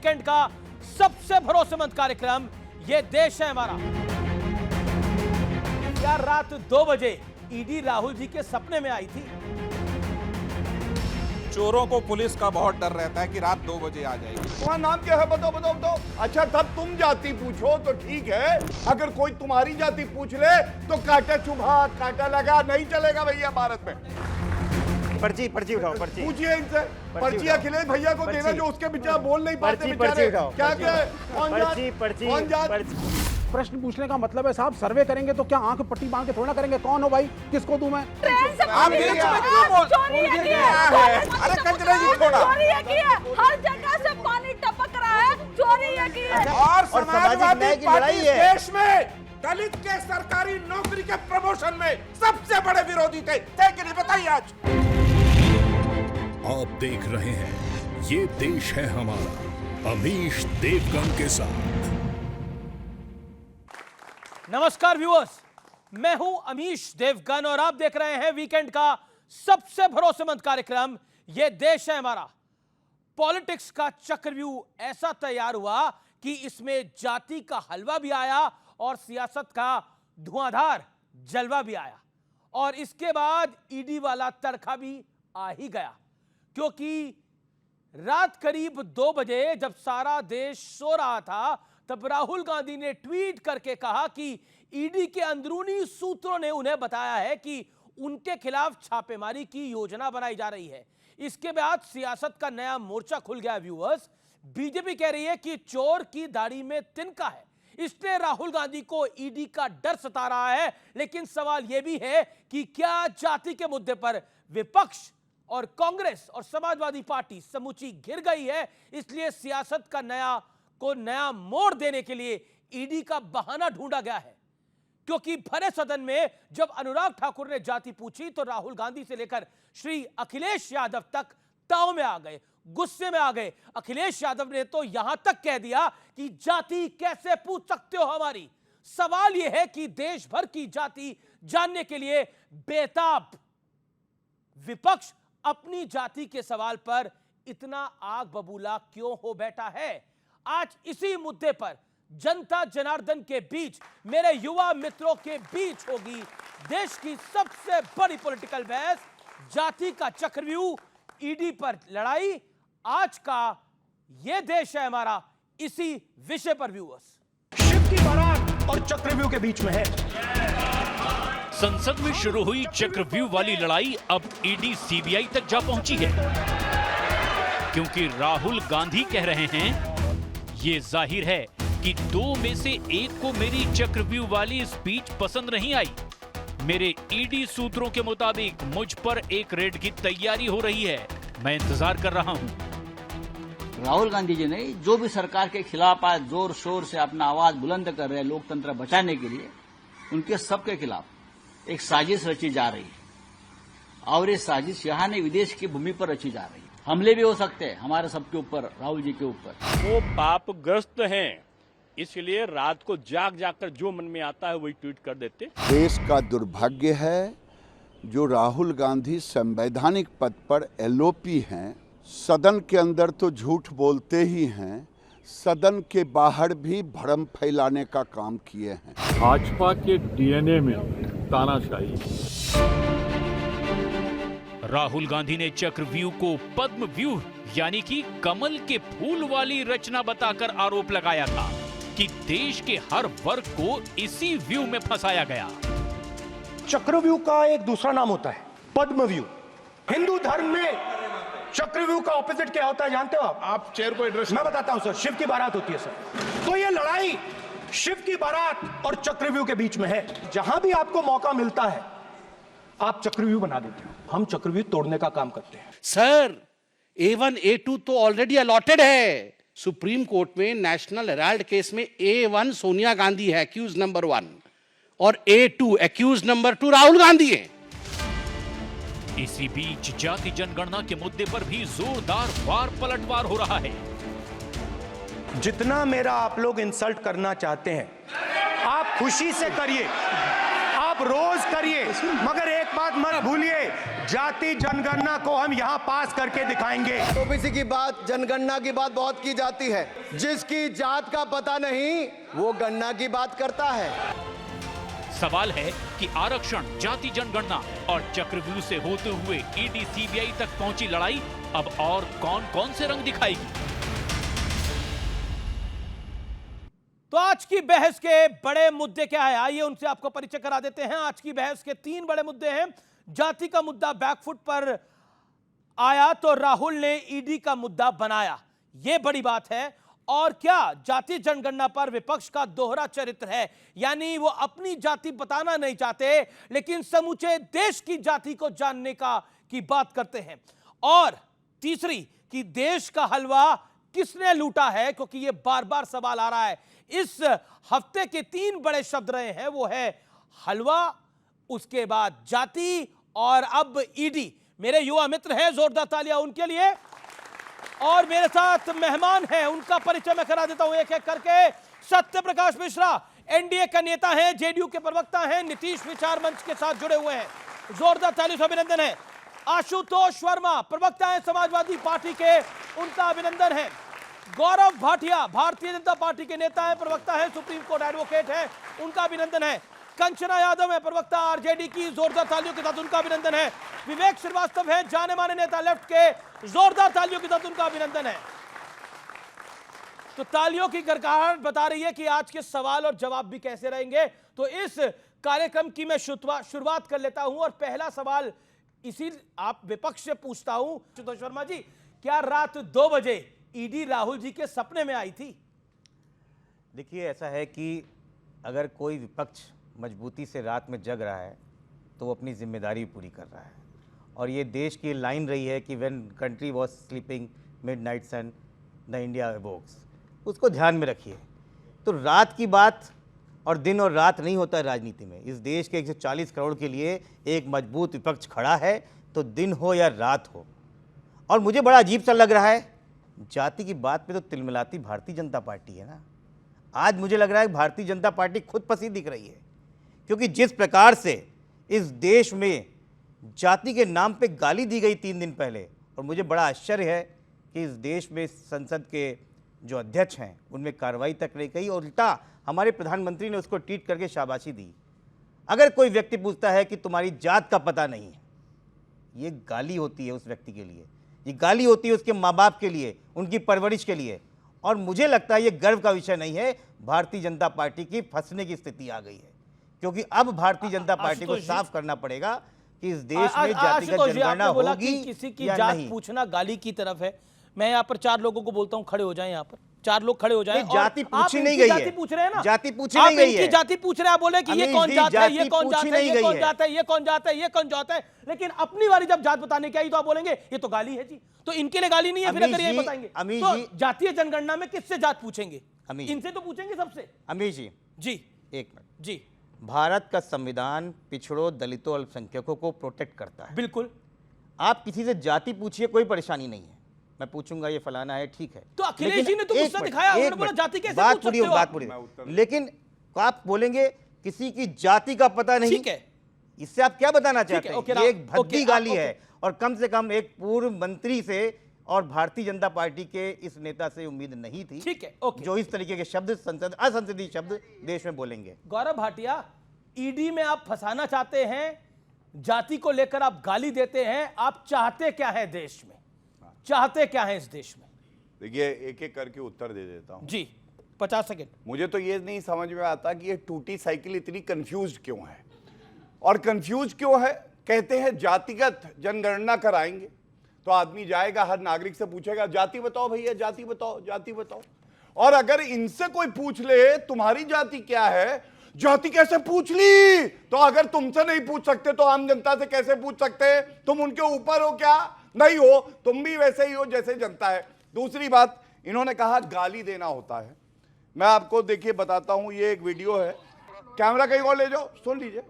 Weekend का सबसे भरोसेमंद कार्यक्रम ये देश है हमारा। यार रात 2 बजे ईडी राहुल जी के सपने में आई थी। चोरों को पुलिस का बहुत डर रहता है कि रात 2 बजे आ जाएगी। तुम्हारा नाम क्या है? बताओ। अच्छा तब तुम जाति पूछो तो ठीक है, अगर कोई तुम्हारी जाति पूछ ले तो काटा चुभा काटा लगा नहीं चलेगा भैया भारत में। पर्ची उठाओ, पर्ची पूछिए इनसे। पर्ची अखिलेश भैया को देना जो उसके बेचारा बोल नहीं पाते। पर्ची उठाओ, कौन जात? प्रश्न पूछने का मतलब है साहब, सर्वे करेंगे तो क्या आंख पट्टी बांध के थोड़ा ना करेंगे? कौन हो भाई, किसको दूं मैं? अरे कंजरे जी थोड़ा। हर जगह से पानी टपक रहा है, चोरी ये की है। और समाजवादी पार्टी है देश में दलित के सरकारी नौकरी के प्रमोशन में सबसे बड़े विरोधी थे कि नहीं? बताइए आज। आप देख रहे हैं ये देश है हमारा, अमीश देवगन के साथ। नमस्कार व्यूअर्स, मैं हूं अमीश देवगन और आप देख रहे हैं वीकेंड का सबसे भरोसेमंद कार्यक्रम ये देश है हमारा। पॉलिटिक्स का चक्रव्यूह ऐसा तैयार हुआ कि इसमें जाति का हलवा भी आया और सियासत का धुआंधार जलवा भी आया, और इसके बाद ईडी वाला तड़का भी आ ही गया, क्योंकि रात करीब 2 बजे जब सारा देश सो रहा था तब राहुल गांधी ने ट्वीट करके कहा कि ईडी के अंदरूनी सूत्रों ने उन्हें बताया है कि उनके खिलाफ छापेमारी की योजना बनाई जा रही है। इसके बाद सियासत का नया मोर्चा खुल गया व्यूअर्स। बीजेपी कह रही है कि चोर की दाढ़ी में तिनका है, इसलिए राहुल गांधी को ईडी का डर सता रहा है। लेकिन सवाल यह भी है कि क्या जाति के मुद्दे पर विपक्ष और कांग्रेस और समाजवादी पार्टी समूची घिर गई है, इसलिए सियासत का नया मोड़ देने के लिए ईडी का बहाना ढूंढा गया है। क्योंकि भरे सदन में जब अनुराग ठाकुर ने जाति पूछी तो राहुल गांधी से लेकर श्री अखिलेश यादव तक ताव में आ गए, गुस्से में आ गए। अखिलेश यादव ने तो यहां तक कह दिया कि जाति कैसे पूछ सकते हो हमारी। सवाल यह है कि देश भर की जाति जानने के लिए बेताब विपक्ष अपनी जाति के सवाल पर इतना आग बबूला क्यों हो बैठा है। आज इसी मुद्दे पर जनता जनार्दन के बीच, मेरे युवा मित्रों के बीच होगी देश की सबसे बड़ी पॉलिटिकल बहस। जाति का चक्रव्यूह, ईडी पर लड़ाई, आज का ये देश है हमारा, इसी विषय पर व्यूअर्स। शिव की बारात और चक्रव्यूह के बीच में है। संसद में शुरू हुई चक्रव्यूह वाली लड़ाई अब ईडी सीबीआई तक जा पहुंची है, क्योंकि राहुल गांधी कह रहे हैं ये जाहिर है कि 2 में से एक को मेरी चक्रव्यूह वाली स्पीच पसंद नहीं आई। मेरे ईडी सूत्रों के मुताबिक मुझ पर एक रेड की तैयारी हो रही है, मैं इंतजार कर रहा हूं। राहुल गांधी जी ने जो भी सरकार के खिलाफ आज जोर शोर से अपना आवाज बुलंद कर रहे हैं लोकतंत्र बचाने के लिए, उनके सबके खिलाफ एक साजिश रची जा रही है, और ये साजिश यहाँ नहीं विदेश की भूमि पर रची जा रही है। हमले भी हो सकते हैं हमारे सबके ऊपर, राहुल जी के ऊपर। वो पापग्रस्त हैं, इसलिए रात को जाग कर जो मन में आता है वही ट्वीट कर देते। देश का दुर्भाग्य है जो राहुल गांधी संवैधानिक पद पर एलओपी हैं, सदन के अंदर तो झूठ बोलते ही हैं, सदन के बाहर भी भ्रम फैलाने का काम किए हैं। भाजपा के डीएनए में तानाशाही। राहुल गांधी ने चक्रव्यूह को पद्म व्यूह यानी कि कमल के फूल वाली रचना बताकर आरोप लगाया था कि देश के हर वर्ग को इसी व्यू में फंसाया गया। चक्रव्यूह का एक दूसरा नाम होता है पद्मव्यूह। हिंदू धर्म में चक्रव्यूह का ऑपोजिट क्या होता है जानते हो आप चेयर को एड्रेस मैं बताता हूं सर। शिव की बारात होती है सर। तो ये लड़ाई शिव की बारात और चक्रव्यूह के बीच में है। जहां भी आपको मौका मिलता है आप चक्रव्यूह बना देते हो, हम चक्रव्यूह तोड़ने का काम करते हैं। सर A1 A2 तो ऑलरेडी अलॉटेड है। सुप्रीम कोर्ट में नेशनल हेराल्ड केस में A1 सोनिया गांधी है एक्यूज नंबर 1 और A2 accused number 2 Rahul Gandhi है। इसी बीच जाति जनगणना के मुद्दे पर भी जोरदार वार पलटवार हो रहा है। जितना मेरा आप लोग इंसल्ट करना चाहते हैं आप खुशी से करिए, आप रोज करिए, मगर एक बात मत भूलिए, जाति जनगणना को हम यहां पास करके दिखाएंगे। ओबीसी की बात, जनगणना की बात बहुत की जाती है। जिसकी जात का पता नहीं वो गणना की बात करता है। सवाल है कि आरक्षण, जाति जनगणना और चक्रव्यूह से होते हुए ईडी सीबीआई तक पहुंची लड़ाई अब और कौन कौन से रंग दिखाएगी? तो आज की बहस के बड़े मुद्दे क्या है, आइए उनसे आपको परिचय करा देते हैं। आज की बहस के 3 बड़े मुद्दे हैं। जाति का मुद्दा बैकफुट पर आया तो राहुल ने ईडी का मुद्दा बनाया, यह बड़ी बात है। और क्या जाति जनगणना पर विपक्ष का दोहरा चरित्र है, यानी वो अपनी जाति बताना नहीं चाहते लेकिन समूचे देश की जाति को जानने की बात करते हैं। और तीसरी कि देश का हलवा किसने लूटा है, क्योंकि ये बार बार सवाल आ रहा है। इस हफ्ते के 3 बड़े शब्द रहे हैं, वो है हलवा, उसके बाद जाति और अब ईडी। मेरे युवा मित्र हैं, जोरदार तालियां उनके लिए। और मेरे साथ मेहमान हैं, उनका परिचय मैं करा देता हूं एक एक करके। सत्य प्रकाश मिश्रा एनडीए का नेता हैं, जेडीयू के प्रवक्ता हैं, नीतीश विचार मंच के साथ जुड़े हुए हैं, जोरदार तालियों से अभिनंदन है। आशुतोष वर्मा प्रवक्ता हैं समाजवादी पार्टी के, उनका अभिनंदन है। गौरव भाटिया भारतीय जनता पार्टी के नेता हैं, प्रवक्ता हैं, सुप्रीम कोर्ट एडवोकेट हैं, उनका अभिनंदन है। कंचना यादव है प्रवक्ता आरजेडी की, जोरदार तालियों के साथ उनका अभिनंदन है। विवेक श्रीवास्तव है जाने माने नेता लेफ्ट के, जोरदार तालियों के साथ उनका अभिनंदन है। तो तालियों की गड़गड़ाहट बता रही है कि आज के सवाल और जवाब भी कैसे रहेंगे। तो इस कार्यक्रम की मैं शुरुआत कर लेता हूं और पहला सवाल इसी आप विपक्ष से पूछता हूं। आशुतोष वर्मा जी, क्या रात 2 बजे ईडी राहुल जी के सपने में आई थी? देखिए, ऐसा है कि अगर कोई विपक्ष मजबूती से रात में जग रहा है तो वो अपनी जिम्मेदारी पूरी कर रहा है। और ये देश की लाइन रही है कि when country was sleeping midnight sun the India awoke, उसको ध्यान में रखिए। तो रात की बात और दिन और रात नहीं होता है राजनीति में। इस देश के 140 करोड़ के लिए एक मजबूत विपक्ष खड़ा है, तो दिन हो या रात हो। और मुझे बड़ा अजीब सा लग रहा है, जाति की बात पे तो तिलमिलाती भारतीय जनता पार्टी है ना। आज मुझे लग रहा है भारतीय जनता पार्टी खुद फंसी दिख रही है, क्योंकि जिस प्रकार से इस देश में जाति के नाम पे गाली दी गई 3 दिन पहले, और मुझे बड़ा आश्चर्य है कि इस देश में संसद के जो अध्यक्ष हैं उनमें कार्रवाई तक नहीं की, और उल्टा हमारे प्रधानमंत्री ने उसको ट्वीट करके शाबाशी दी। अगर कोई व्यक्ति पूछता है कि तुम्हारी जात का पता नहीं है, ये गाली होती है उस व्यक्ति के लिए, ये गाली होती है उसके माँ बाप के लिए, उनकी परवरिश के लिए। और मुझे लगता है ये गर्व का विषय नहीं है। भारतीय जनता पार्टी की फंसने की स्थिति आ गई है, क्योंकि अब भारतीय जनता पार्टी को साफ करना पड़ेगा कि इस देश में जातिगत जनगणना होगी किसी की या जात नहीं। पूछना गाली की तरफ है। मैं यहाँ पर 4 लोगों को बोलता हूँ, खड़े हो जाएं। यहाँ पर 4 लोग खड़े हो जाएं। जाति पूछी नहीं गई है, जाति पूछ रहे हैं ना, जाति पूछी नहीं गई है। जाति पूछ रहे हैं, आप बोले कि ये कौन जात है, ये कौन जात है, ये कौन जात है, ये कौन जात है, ये कौन जात है। लेकिन अपनी बारी जब जात बताने की आई तो आप बोलेंगे ये तो गाली है जी। तो इनके लिए गाली नहीं है फिर अगर ये बताएंगे तो जातीय जनगणना में किससे जात पूछेंगे? इनसे तो पूछेंगे सबसे। अमीश जी जी एक मिनट जी, भारत का संविधान पिछड़ों, दलितों, अल्पसंख्यकों को प्रोटेक्ट करता है। बिल्कुल। आप किसी से जाति पूछिए, कोई परेशानी नहीं है। मैं पूछूंगा ये फलाना है, ठीक है। तो अखिलेश जी ने तो गुस्सा दिखाया, उन्होंने बोला जाति कैसे पूछ सकते हो? बात पूरी। लेकिन आप बोलेंगे किसी की जाति का पता नहीं, ठीक है, इससे आप क्या बताना चाहते हैं? ये एक भद्दी गाली है, और कम से कम एक पूर्व मंत्री से और भारतीय जनता पार्टी के इस नेता से उम्मीद नहीं थी, ठीक है, जो इस तरीके के शब्द, असंसदीय शब्द देश में बोलेंगे। गौरव भाटिया, ईडी में आप फंसाना चाहते हैं, जाति को लेकर आप गाली देते हैं, आप चाहते क्या है देश में? चाहते क्या है इस देश में? देखिए, एक एक करके उत्तर दे देता हूं जी। 50 सेकंड। मुझे तो ये नहीं समझ में आता कि ये टूटी साइकिल इतनी कंफ्यूज क्यों है, और कंफ्यूज क्यों है? कहते हैं जातिगत जनगणना कराएंगे, तो आदमी जाएगा, हर नागरिक से पूछेगा जाति बताओ भैया, जाति बताओ, जाति बताओ। और अगर इनसे कोई पूछ ले तुम्हारी जाति क्या है, जाति कैसे पूछ ली? तो अगर तुमसे नहीं पूछ सकते तो आम जनता से कैसे पूछ सकते? तुम उनके ऊपर हो क्या? नहीं हो, तुम भी वैसे ही हो जैसे जनता है। दूसरी बात, इन्होंने कहा गाली देना होता है। मैं आपको देखिए बताता हूं, ये एक वीडियो है, कैमरा कहीं और ले जाओ, सुन लीजिए।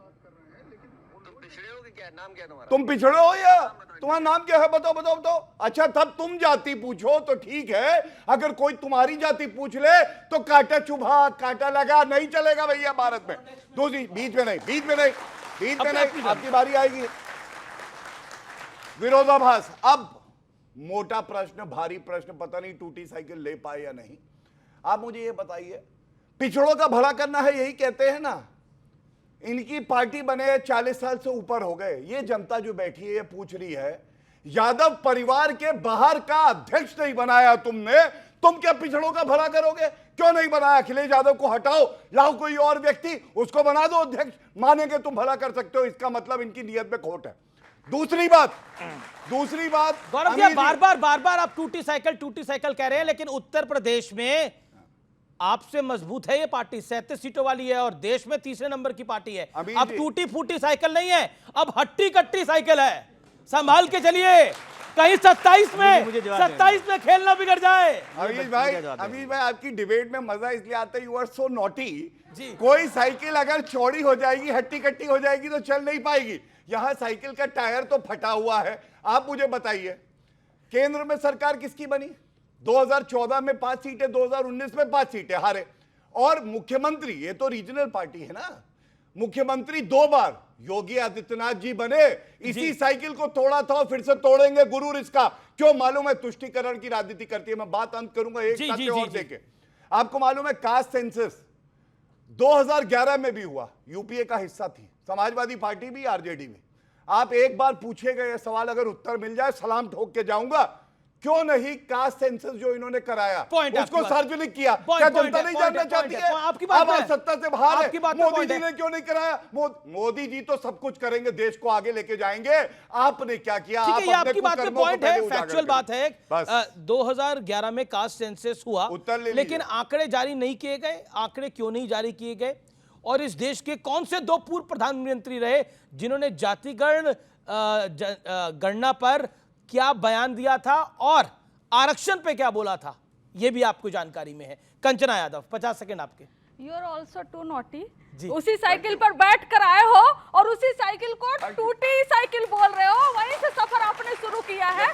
तुम पिछड़े हो या तुम्हारा नाम क्या है? बताओ बताओ बताओ। अच्छा, तब तुम जाति पूछो तो ठीक है, अगर कोई तुम्हारी जाति पूछ ले तो काटा चुभा, काटा लगा, नहीं चलेगा भैया भारत में। दूसरी, बीच में नहीं, बीच में नहीं, बीच में नहीं, आपकी बारी आएगी। विरोधाभास। अब मोटा प्रश्न, भारी प्रश्न, पता नहीं टूटी साइकिल ले पाए या नहीं। आप मुझे ये बताइए, पिछड़ों का भला करना है यही कहते हैं ना। इनकी पार्टी बने 40 साल से ऊपर हो गए। ये जनता जो बैठी है ये पूछ रही है, यादव परिवार के बाहर का अध्यक्ष नहीं बनाया तुमने, तुम क्या पिछड़ों का भला करोगे? क्यों नहीं बनाया? अखिलेश यादव को हटाओ, लाओ कोई और व्यक्ति, उसको बना दो अध्यक्ष, मानेंगे तुम भला कर सकते हो। इसका मतलब इनकी नीयत में खोट है। दूसरी बात गौरव जी, बार-बार आप टूटी साइकिल कह रहे हैं, लेकिन उत्तर प्रदेश में आपसे मजबूत है ये पार्टी, 37 सीटों वाली है और देश में तीसरे नंबर की पार्टी है। अब टूटी फूटी साइकिल नहीं है, अब हट्टी कट्टी साइकिल है। संभाल के चलिए, कहीं 27 में खेलना बिगड़ जाए। अमीश भाई, आपकी डिबेट में मजा इसलिए आता है, यू आर सो नॉटी। कोई साइकिल अगर चौड़ी हो जाएगी, हट्टी कट्टी हो जाएगी तो चल नहीं पाएगी। यहां साइकिल का टायर तो फटा हुआ है। आप मुझे बताइए, केंद्र में सरकार किसकी बनी? 2014 में 5 सीटें, 2019 में 5 सीटें हारे। और मुख्यमंत्री, ये तो रीजनल पार्टी है ना, मुख्यमंत्री 2 बार योगी आदित्यनाथ जी बने। इसी साइकिल को तोड़ा था और फिर से तोड़ेंगे। गुरूर इसका क्यों? मालूम है, तुष्टीकरण की राजनीति करती है। मैं बात अंत करूंगा एक तथ्य और देके। आपको मालूम है कास्ट सेंसस 2011 में भी हुआ, यूपीए का हिस्सा थी समाजवादी पार्टी भी, आरजेडी भी। आप एक बार पूछेगा ये सवाल, अगर उत्तर मिल जाए सलाम ठोक के जाऊंगा। क्यों नहीं कास्ट सेंसस जो इन्होंने कराया उसको सार्वजनिक किया? क्या जनता नहीं जानना चाहती है? आपकी बात अब सत्ता से बाहर है, मोदी जी ने क्यों नहीं कराया? मोदी जी तो सब कुछ करेंगे, देश को आगे लेके जाएंगे। आपने क्या किया? आपकी बात में पॉइंट है, फैक्चुअल बात है। 2011 में कास्ट सेंसस हुआ, लेकिन आंकड़े जारी नहीं किए गए। आंकड़े क्यों नहीं जारी किए गए? और इस देश के कौन से 2 पूर्व प्रधानमंत्री रहे जिन्होंने जातिगण गणना पर क्या बयान दिया था और आरक्षण पे क्या बोला था? यह भी आपको जानकारी में है। कंचना यादव, 50 सेकंड आपके। You are also too naughty. उसी साइकिल पर बैठ कर आए हो और उसी साइकिल को टूटी साइकिल बोल रहे हो। वहीं से सफर आपने शुरू किया है।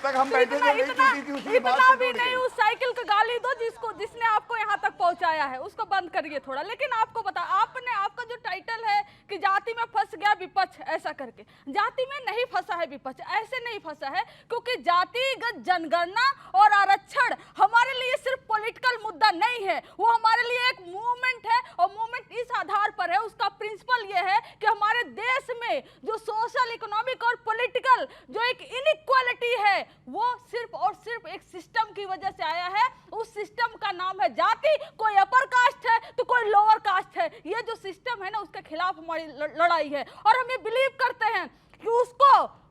इतना भी नहीं उस साइकिल को गाली दो जिसने आपको यहाँ तक पहुँचाया है, उसको बंद करिए थोड़ा। लेकिन आपको बता, आपका जो टाइटल है कि जाति में फंस गया विपक्ष, ऐसा करके जाति में नहीं फंसा है विपक्ष, ऐसे नहीं फंसा है। क्योंकि जातिगत जनगणना और आरक्षण हमारे लिए सिर्फ पॉलिटिकल मुद्दा नहीं है, वो हमारे लिए एक मूवमेंट है। और मूवमेंट इस आधार पर है, उसका प्रिंसिपल ये है कि हमारे देश में जो सोशल, इकोनॉमिक और पॉलिटिकल जो एक इनइक्वालिटी है, वो सिर्फ और सिर्फ एक सिस्टम की वजह से आया है। उस सिस्टम का नाम है जाति। कोई अपर कास्ट है तो कोई लोअर कास्ट है। ये जो सिस्टम है ना, उसके खिलाफ हमारी लड़ाई है। और हम ये बिलीव करते हैं कि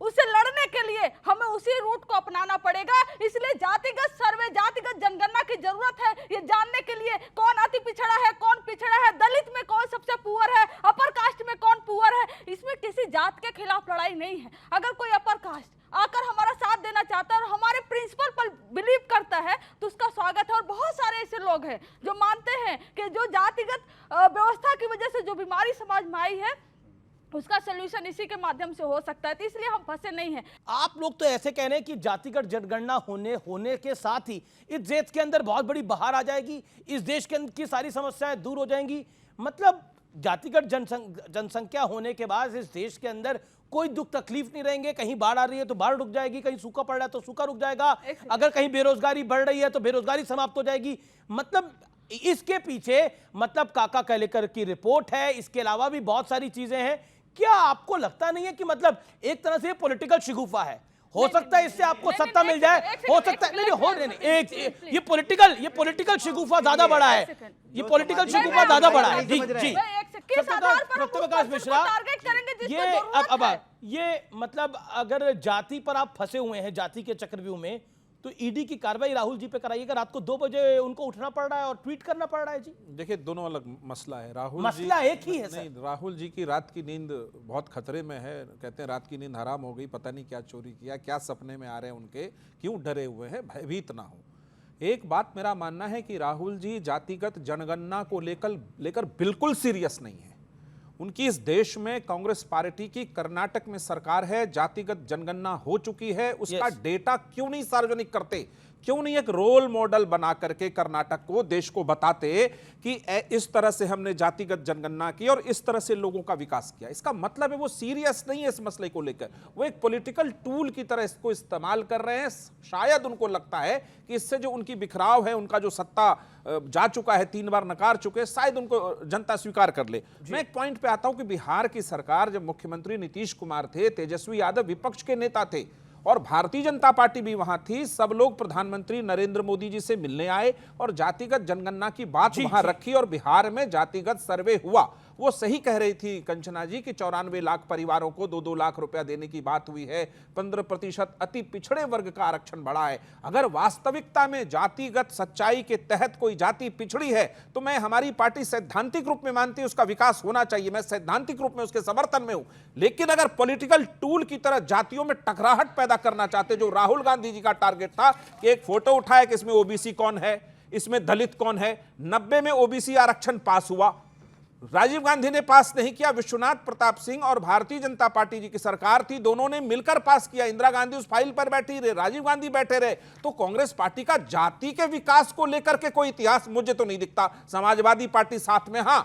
उसे लड़ने के लिए हमें उसी रूट को अपनाना पड़ेगा। इसलिए जातिगत सर्वे, जातिगत जनगणना की जरूरत है, ये जानने के लिए कौन अति पिछड़ा है, कौन पिछड़ा है, दलित में कौन सबसे पुअर है, अपर कास्ट में कौन पुअर है। इसमें किसी जात के खिलाफ लड़ाई नहीं है। अगर कोई अपर कास्ट आकर हमारा साथ देना चाहता है और हमारे प्रिंसिपल पर बिलीव करता है तो उसका स्वागत है। और बहुत सारे ऐसे लोग हैं जो मानते हैं कि जो जातिगत व्यवस्था की वजह से जो बीमारी समाज में आई है, उसका सलूशन इसी के माध्यम से हो सकता है। तो इसलिए हम फंसे नहीं हैं। आप लोग तो ऐसे कह रहे हैं कि जातिगत जनगणना होने के साथ ही इस देश के अंदर बहुत बड़ी बहार आ जाएगी, इस देश के अंदर की सारी समस्याएं दूर हो जाएंगी। मतलब जातिगत जनसंख्या होने के बाद इस देश के अंदर कोई दुख तकलीफ नहीं रहेंगे। कहीं बाढ़ आ रही है तो बाढ़ रुक जाएगी, कहीं सूखा पड़ रहा है तो सूखा रुक जाएगा, अगर कहीं बेरोजगारी बढ़ रही है तो बेरोजगारी समाप्त हो जाएगी। मतलब इसके पीछे मतलब काका कलेकर की रिपोर्ट है, इसके अलावा भी बहुत सारी चीजें हैं। क्या आपको लगता नहीं है कि मतलब एक तरह से पॉलिटिकल शिगुफा है? हो सकता है इससे आपको सत्ता मिल जाए, हो सकता है नहीं, ये पॉलिटिकल शिगुफा ज्यादा बड़ा है, ये पॉलिटिकल शिगुफा ज्यादा बड़ा है। जी जी, सत्यप्रकाश मिश्रा, ये अब ये मतलब अगर जाति पर आप फंसे हुए हैं, जाति के चक्रव्यूह में, तो ईडी की कार्रवाई राहुल जी पे कराइएगा। रात को 2 बजे उनको उठना पड़ रहा है और ट्वीट करना पड़ रहा है। जी देखिए, दोनों अलग मसला है। मसला एक ही है सर। राहुल जी की रात की नींद बहुत खतरे में है। कहते हैं रात की नींद हराम हो गई, पता नहीं क्या चोरी किया, क्या सपने में आ रहे हैं उनके, क्यों डरे हुए हैं, भयभीत ना हो। एक बात मेरा मानना है कि राहुल जी जातिगत जनगणना को लेकर बिल्कुल सीरियस नहीं है। उनकी इस देश में कांग्रेस पार्टी की कर्नाटक में सरकार है, जातिगत जनगणना हो चुकी है, उसका डेटा क्यों नहीं सार्वजनिक करते? क्यों नहीं एक रोल मॉडल बना करके कर्नाटक को, देश को बताते कि इस तरह से हमने जातिगत जनगणना की और इस तरह से लोगों का विकास किया। इसका मतलब है वो सीरियस नहीं है इस मसले को लेकर, वो एक पॉलिटिकल टूल की तरह इसको इस्तेमाल कर रहे हैं। शायद उनको लगता है कि इससे जो उनकी बिखराव है, उनका जो सत्ता जा चुका है, 3 बार नकार चुके, शायद उनको जनता स्वीकार कर ले। मैं एक पॉइंट पे आता हूं कि बिहार की सरकार, जब मुख्यमंत्री नीतीश कुमार थे, तेजस्वी यादव विपक्ष के नेता थे और भारतीय जनता पार्टी भी वहां थी, सब लोग प्रधानमंत्री नरेंद्र मोदी जी से मिलने आए और जातिगत जनगणना की बात वहां रखी और बिहार में जातिगत सर्वे हुआ। वो सही कह रही थी कंचना जी कि 94 लाख परिवारों को 2-2 लाख रुपया देने की बात हुई है, 15% अति पिछड़े वर्ग का आरक्षण बढ़ा है। अगर वास्तविकता में जातिगत सच्चाई के तहत कोई जाति पिछड़ी है तो मैं, हमारी पार्टी सैद्धांतिक रूप में मानती है उसका विकास होना चाहिए, मैं सैद्धांतिक रूप में उसके समर्थन में हूं। लेकिन अगर पॉलिटिकल टूल की तरह जातियों में टकराहट पैदा करना चाहते, जो राहुल गांधी जी का टारगेट था कि एक फोटो उठाया कि इसमें ओबीसी कौन है, इसमें दलित कौन है, 90 में ओबीसी आरक्षण पास हुआ, राजीव गांधी ने पास नहीं किया, विश्वनाथ प्रताप सिंह और भारतीय जनता पार्टी जी की सरकार थी, दोनों ने मिलकर पास किया। इंदिरा गांधी उस फाइल पर बैठी रहे, राजीव गांधी बैठे रहे। तो कांग्रेस पार्टी का जाति के विकास को लेकर के कोई इतिहास मुझे तो नहीं दिखता। समाजवादी पार्टी साथ में, हां,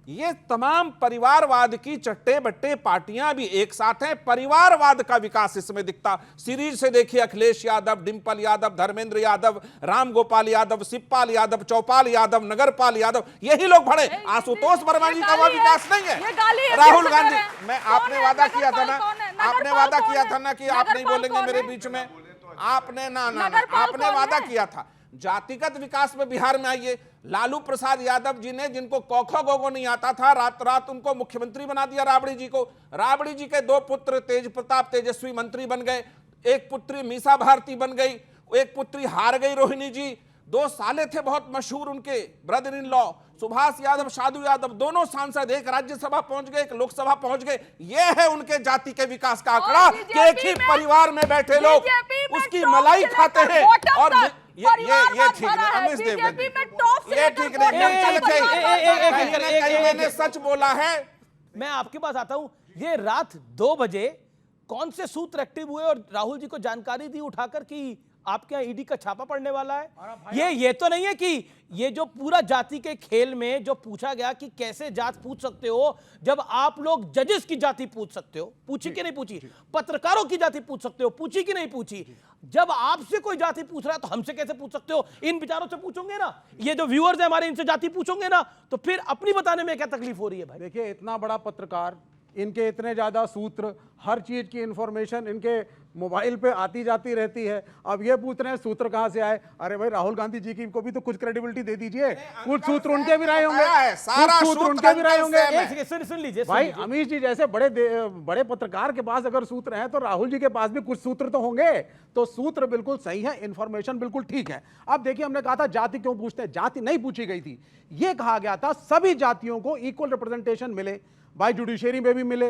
ये तमाम परिवारवाद की चट्टे बट्टे पार्टियां भी एक साथ हैं, परिवारवाद का विकास इसमें दिखता। सीरीज से देखिए, अखिलेश यादव, डिंपल यादव, धर्मेंद्र यादव, राम गोपाल यादव, शिवपाल यादव, चौपाल यादव, नगरपाल यादव, यही लोग बढ़े। आशुतोष वर्मा जी का वह विकास नहीं है। राहुल गांधी, मैं, आपने वादा किया था ना, आपने वादा किया था ना कि आप नहीं बोलेंगे मेरे बीच में, आपने आपने वादा किया था। जातिगत विकास में बिहार में आइए, लालू प्रसाद यादव जी ने, जिनको कोखो गोगो नहीं आता था, रात रात उनको मुख्यमंत्री बना दिया राबड़ी जी को। राबड़ी जी के 2 पुत्र तेज प्रताप तेजस्वी मंत्री बन गए, एक पुत्री मीसा भारती बन गई, एक पुत्री हार गई रोहिणी जी, 2 साले थे बहुत मशहूर उनके brother in law, Subhash Yadav, Sadhu Yadav, दोनों सांसद, एक राज्यसभा पहुंच गए, एक लोकसभा पहुंच गए। ये है उनके जाति के विकास का आंकड़ा कि एक ही परिवार में बैठे लोग उसकी मलाई खाते हैं। और ये ठीक नहीं, अमीश देवगन, ये ठीक नहीं, मैंने सच बोला है। मैं आपके पास आता हूं, ये रात 2 बजे कौन से सूत्र एक्टिव हुए और राहुल जी को जानकारी दी उठाकर कि आपके यहाँ ईडी का छापा पड़ने वाला है? ये तो नहीं है कि ये जो पूरा जाति के खेल में जो पूछा गया कि कैसे जात पूछ सकते हो, जब आप लोग जजेस की जाति पूछ सकते हो, पूछी कि नहीं पूछी, पत्रकारों की जाति पूछ सकते हो, पूछी कि नहीं पूछी, जब आपसे कोई जाति पूछ रहा है तो हमसे कैसे पूछ सकते हो? इन विचारों से पूछोगे ना, ये जो व्यूअर्स है हमारे, इनसे जाति पूछोगे ना, तो फिर अपनी बताने में क्या तकलीफ हो रही है भाई? देखिए, इतना बड़ा पत्रकार, इनके इतने ज्यादा सूत्र, हर चीज की इंफॉर्मेशन इनके मोबाइल पे आती जाती रहती है। अब ये पूछ रहे हैं सूत्र कहां से आए? अरे भाई, राहुल गांधी जी की को भी तो कुछ क्रेडिबिलिटी दे दीजिए, कुछ सूत्र उनके भी रहे होंगे, कुछ सूत्र उनके भी रहे होंगे। सुन लीजिए भाई, अमीश जी जैसे बड़े पत्रकार के पास अगर सूत्र हैं तो राहुल जी के पास भी कुछ सूत्र तो होंगे। तो सूत्र बिल्कुल सही है, इंफॉर्मेशन बिल्कुल ठीक है। अब देखिए, हमने कहा था जाति क्यों पूछते हैं, जाति नहीं पूछी गई थी, यह कहा गया था सभी जातियों को इक्वल रिप्रेजेंटेशन मिले, भाई जुडिशरी में भी मिले,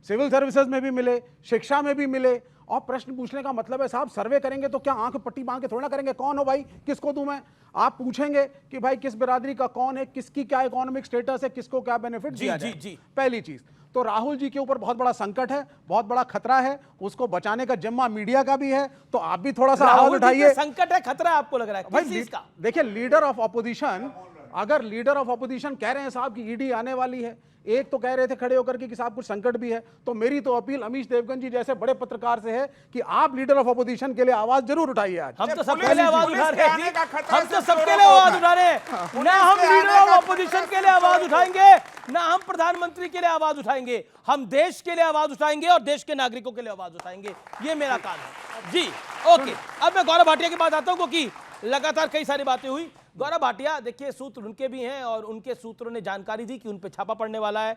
सिविल सर्विसेज में भी मिले, शिक्षा में भी मिले। और प्रश्न पूछने का मतलब है साहब, सर्वे करेंगे तो क्या आंख पट्टी बांध के थोड़ा ना करेंगे, कौन हो भाई, किसको दूं मैं? आप पूछेंगे कि भाई किस बिरादरी का कौन है, किसकी क्या इकोनॉमिक स्टेटस है, किसको क्या बेनिफिट दिया जाए। पहली चीज तो राहुल जी के ऊपर बहुत बड़ा संकट है, बहुत बड़ा खतरा है, उसको बचाने का जिम्मा मीडिया का भी है। तो आप भी थोड़ा सा आवाज उठाइए। संकट है, खतरा है, आपको लग रहा है भाई? देखिए, लीडर ऑफ ऑपोजिशन, अगर लीडर ऑफ ऑपोजिशन कह रहे हैं साहब कि ईडी आने वाली है, एक तो कह रहे थे खड़े होकर कि साहब कुछ संकट भी है, तो मेरी तो अपील अमीश देवगन जी जैसे बड़े पत्रकार से है कि आप लीडर ऑफ ऑपोजिशन के लिए आवाज जरूर उठाइए। आज हम तो सबके लिए आवाज उठा रहे हैं, हम तो सबके लिए आवाज उठा रहे हैं। ना हम लीडर ऑफ ऑपोजिशन के लिए आवाज उठाएंगे, ना हम प्रधानमंत्री के लिए आवाज उठाएंगे, हम देश के लिए आवाज उठाएंगे और देश के नागरिकों के लिए आवाज उठाएंगे। ये मेरा काम है जी। ओके, अब मैं गौरव भाटिया की बात आता हूं, क्योंकि लगातार कई सारी बातें हुई। गौरव भाटिया, देखिए, सूत्र उनके भी हैं और उनके सूत्रों ने जानकारी दी कि उन पे छापा पड़ने वाला है।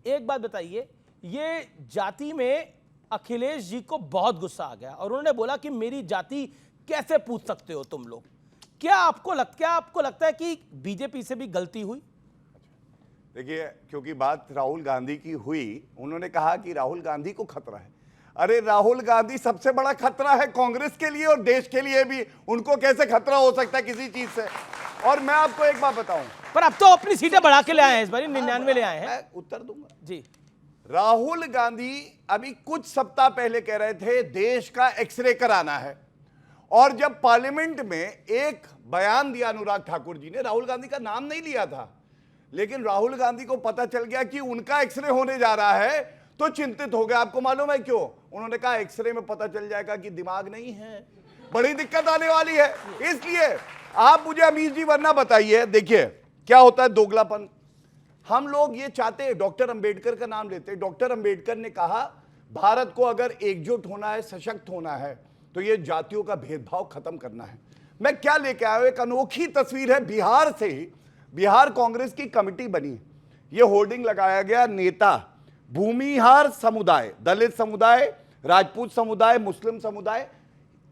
एक बात बताइए, ये जाति में अखिलेश जी को बहुत गुस्सा आ गया और उन्होंने बोला कि मेरी जाति कैसे पूछ सकते हो तुम लोग? क्या आपको लगता है कि बीजेपी से भी गलती हुई? देखिए, क्योंकि बात राहुल गांधी की हुई, उन्होंने कहा कि राहुल गांधी को खतरा है। अरे, राहुल गांधी सबसे बड़ा खतरा है कांग्रेस के लिए और देश के लिए भी। उनको कैसे खतरा हो सकता है किसी चीज से? और मैं आपको एक बात बताऊं, पर अब तो अपनी सीटें बढ़ा के ले आए हैं, इस बार 99 ले आए हैं। मैं उत्तर दूंगा जी। राहुल गांधी अभी कुछ सप्ताह पहले कह रहे थे देश का एक्सरे कराना है, और जब पार्लियामेंट में एक बयान दिया अनुराग ठाकुर जी ने, राहुल गांधी का नाम नहीं लिया था, लेकिन राहुल गांधी को पता चल गया कि उनका एक्सरे होने जा रहा है तो चिंतित हो गए। आपको मालूम है क्यों? उन्होंने कहा एक्सरे में पता चल जाएगा कि दिमाग नहीं है, बड़ी दिक्कत आने वाली है। इसलिए आप मुझे अमीश जी वरना बताइए, देखिए क्या होता है दोगलापन। हम लोग ये चाहते हैं, डॉक्टर अंबेडकर का नाम लेते हैं। डॉक्टर अंबेडकर ने कहा भारत को अगर एकजुट होना है, सशक्त होना है, तो ये जातियों का भेदभाव खत्म करना है। मैं क्या लेके आया हूं, एक अनोखी तस्वीर है बिहार से ही। बिहार कांग्रेस की कमेटी बनी, ये होर्डिंग लगाया गया, नेता भूमिहार समुदाय, दलित समुदाय, राजपूत समुदाय, मुस्लिम समुदाय।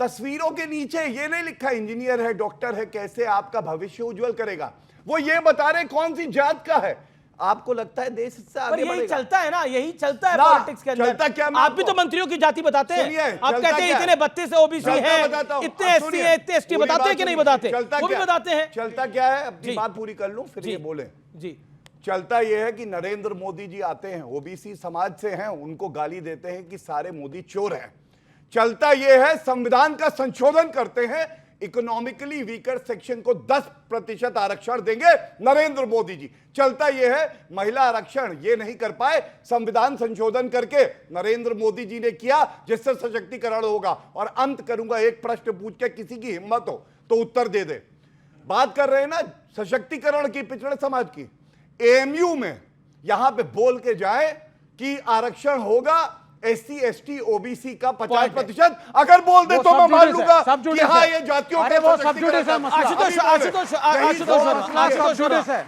तस्वीरों के नीचे ये नहीं लिखा इंजीनियर है, डॉक्टर है, कैसे आपका भविष्य उज्जवल करेगा, वो ये बता रहे कौन सी जात का है। आपको लगता है देश इससे आगे यही बढ़ेगा? चलता है ना, यही चलता है पॉलिटिक्स के अंदर। चलता क्या? आप भी तो मंत्रियों की जाति बताते हैं, आप कहते हैं इतने 32 ओबीसी हैं, इतने एससी हैं, इतने एसटी, बताते हैं कि नहीं बताते? वो भी बताते हैं। चलता क्या है, अपनी बात पूरी कर लूं फिर ये बोले जी। चलता यह है कि नरेंद्र मोदी जी आते हैं, ओबीसी समाज से हैं, उनको गाली देते हैं कि सारे मोदी चोर हैं। चलता यह है संविधान का संशोधन करते हैं, इकोनॉमिकली वीकर सेक्शन को 10% आरक्षण देंगे नरेंद्र मोदी जी। चलता यह है महिला आरक्षण ये नहीं कर पाए, संविधान संशोधन करके नरेंद्र मोदी जी ने किया, जिससे सशक्तिकरण होगा। और अंत करूंगा, एक प्रश्न पूछ के किसी की हिम्मत हो तो उत्तर दे दे। बात कर रहे हैं ना सशक्तिकरण की, पिछड़े समाज की। एएमयू में यहां पे बोल के जाए कि आरक्षण होगा एससी एसटी ओबीसी का 50%, अगर बोल दे तो मैं मान लूंगा कि हाँ ये जातियों का सशक्तिकरण।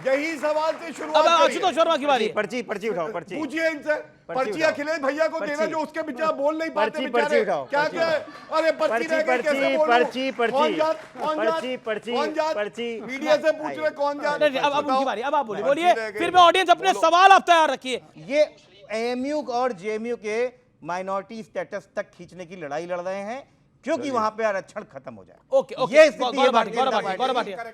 यही सवाल से शुरुआत। आशुतोष शर्मा की बारी। पर्ची उठाओ, पर्ची पूछिए इनसे। पर्ची अखिलेश भैया को देना जो उसके बेचारा बोल नहीं पाते बेचारे। क्या क्या है? अरे पर्ची मीडिया से पूछ रहे कौन जात। अब उनकी बारी, अब आप बोलिए, फिर मैं ऑडियंस अपने सवाल आप तैयार रखिए। ये एएमयू और जेएमयू के माइनॉरिटी स्टेटस तक खींचने की लड़ाई लड़ रहे हैं, क्योंकि वहां पे आरक्षण खत्म हो जाए। ओके, ये स्थिति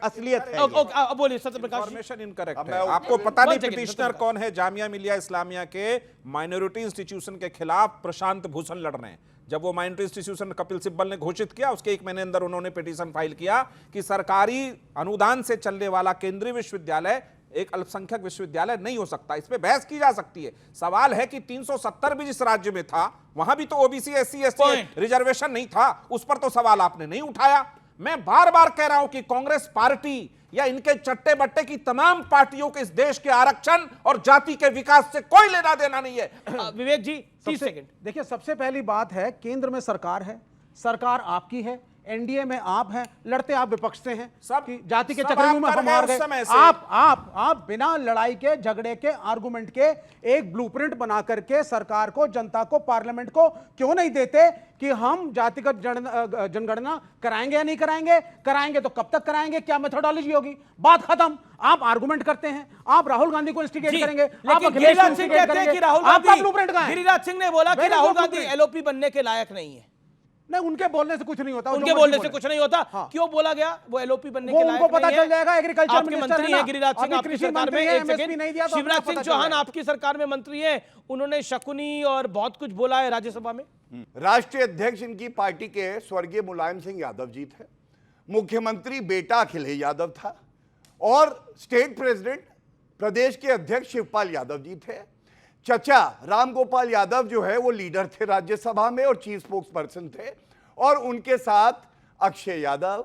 असलियत है। अब बोलिए सत्यप्रकाश। इन्फॉर्मेशन इनकरेक्ट है। आपको पता नहीं पिटिशनर कौन है? जामिया मिलिया इस्लामिया के माइनॉरिटी इंस्टीट्यूशन के खिलाफ प्रशांत भूषण लड़ रहे हैं। जब वो माइनॉरिटी इंस्टीट्यूशन कपिल सिब्बल ने घोषित किया, उसके 1 महीने अंदर उन्होंने पिटीशन फाइल किया कि सरकारी अनुदान से चलने वाला केंद्रीय विश्वविद्यालय एक अल्पसंख्यक विश्वविद्यालय नहीं हो सकता। इस पे बहस की जा सकती है। सवाल है कि 370 भी जिस राज्य में था, वहां भी तो ओबीसी एससी एसटी रिजर्वेशन नहीं था, उस पर तो सवाल आपने नहीं उठाया। मैं बार बार कह रहा हूं कि कांग्रेस पार्टी या इनके चट्टे बट्टे की तमाम पार्टियों के इस देश के आरक्षण और जाति के विकास से कोई लेना देना नहीं है। विवेक जी 30 सेकंड। देखिए, सबसे पहली बात है, केंद्र में सरकार है, सरकार आपकी है, एनडीए में आप हैं, लड़ते आप विपक्ष से हैं। सब जाति के चक्रव्यूह में हम हार गए। आप बिना लड़ाई के, झगड़े के, आर्गुमेंट के एक ब्लूप्रिंट बना करके सरकार को, जनता को, पार्लियामेंट को क्यों नहीं देते कि हम जातिगत जनगणना कराएंगे या नहीं कराएंगे? कराएंगे तो कब तक कराएंगे? क्या मेथोडोलॉजी होगी? बात खत्म। आप आर्गुमेंट करते हैं, आप राहुल गांधी को इंस्टिगेट करेंगे, आप गिरिराज सिंह कहते हैं कि राहुल गांधी, ब्लूप्रिंट का है। गिरिराज सिंह ने बोला कि राहुल गांधी एलओपी बनने के लायक नहीं है। नहीं, उनके बोलने से कुछ नहीं होता। उनके बोलने से कुछ नहीं होता। हाँ। क्यों बोला गया वो एलओपी बनने के लायक नहीं है? उनको पता चल जाएगा। एग्रीकल्चर आपके मंत्री हैं गिरिराज सिंह, आपकी सरकार में। एक सेकंड, शिवराज सिंह चौहान आपकी सरकार में मंत्री हैं, उन्होंने शकुनी और बहुत कुछ बोला है राज्यसभा में। राष्ट्रीय अध्यक्ष इनकी पार्टी के स्वर्गीय मुलायम सिंह यादव जी थे, मुख्यमंत्री बेटा अखिलेश यादव था, और स्टेट प्रेसिडेंट प्रदेश के अध्यक्ष शिवपाल यादव जी थे। चचा रामगोपाल यादव जो है वो लीडर थे राज्यसभा में और चीफ स्पोक्स पर्सन थे, और उनके साथ अक्षय यादव,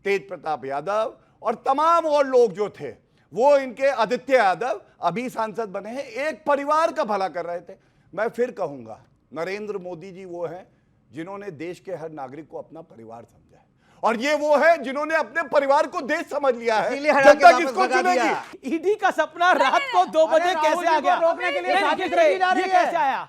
तेज प्रताप यादव और तमाम और लोग जो थे, वो इनके आदित्य यादव अभी सांसद बने हैं, एक परिवार का भला कर रहे थे। मैं फिर कहूंगा, नरेंद्र मोदी जी वो हैं जिन्होंने देश के हर नागरिक को अपना परिवार समझा है, और ये वो है जिन्होंने अपने परिवार को देश समझ लिया है। जनता किसको चुनेगी? ईडी का सपना रात को 2 बजे कैसे आ गया? रोकने के लिए साजिश रची जा रही है। कैसे आया?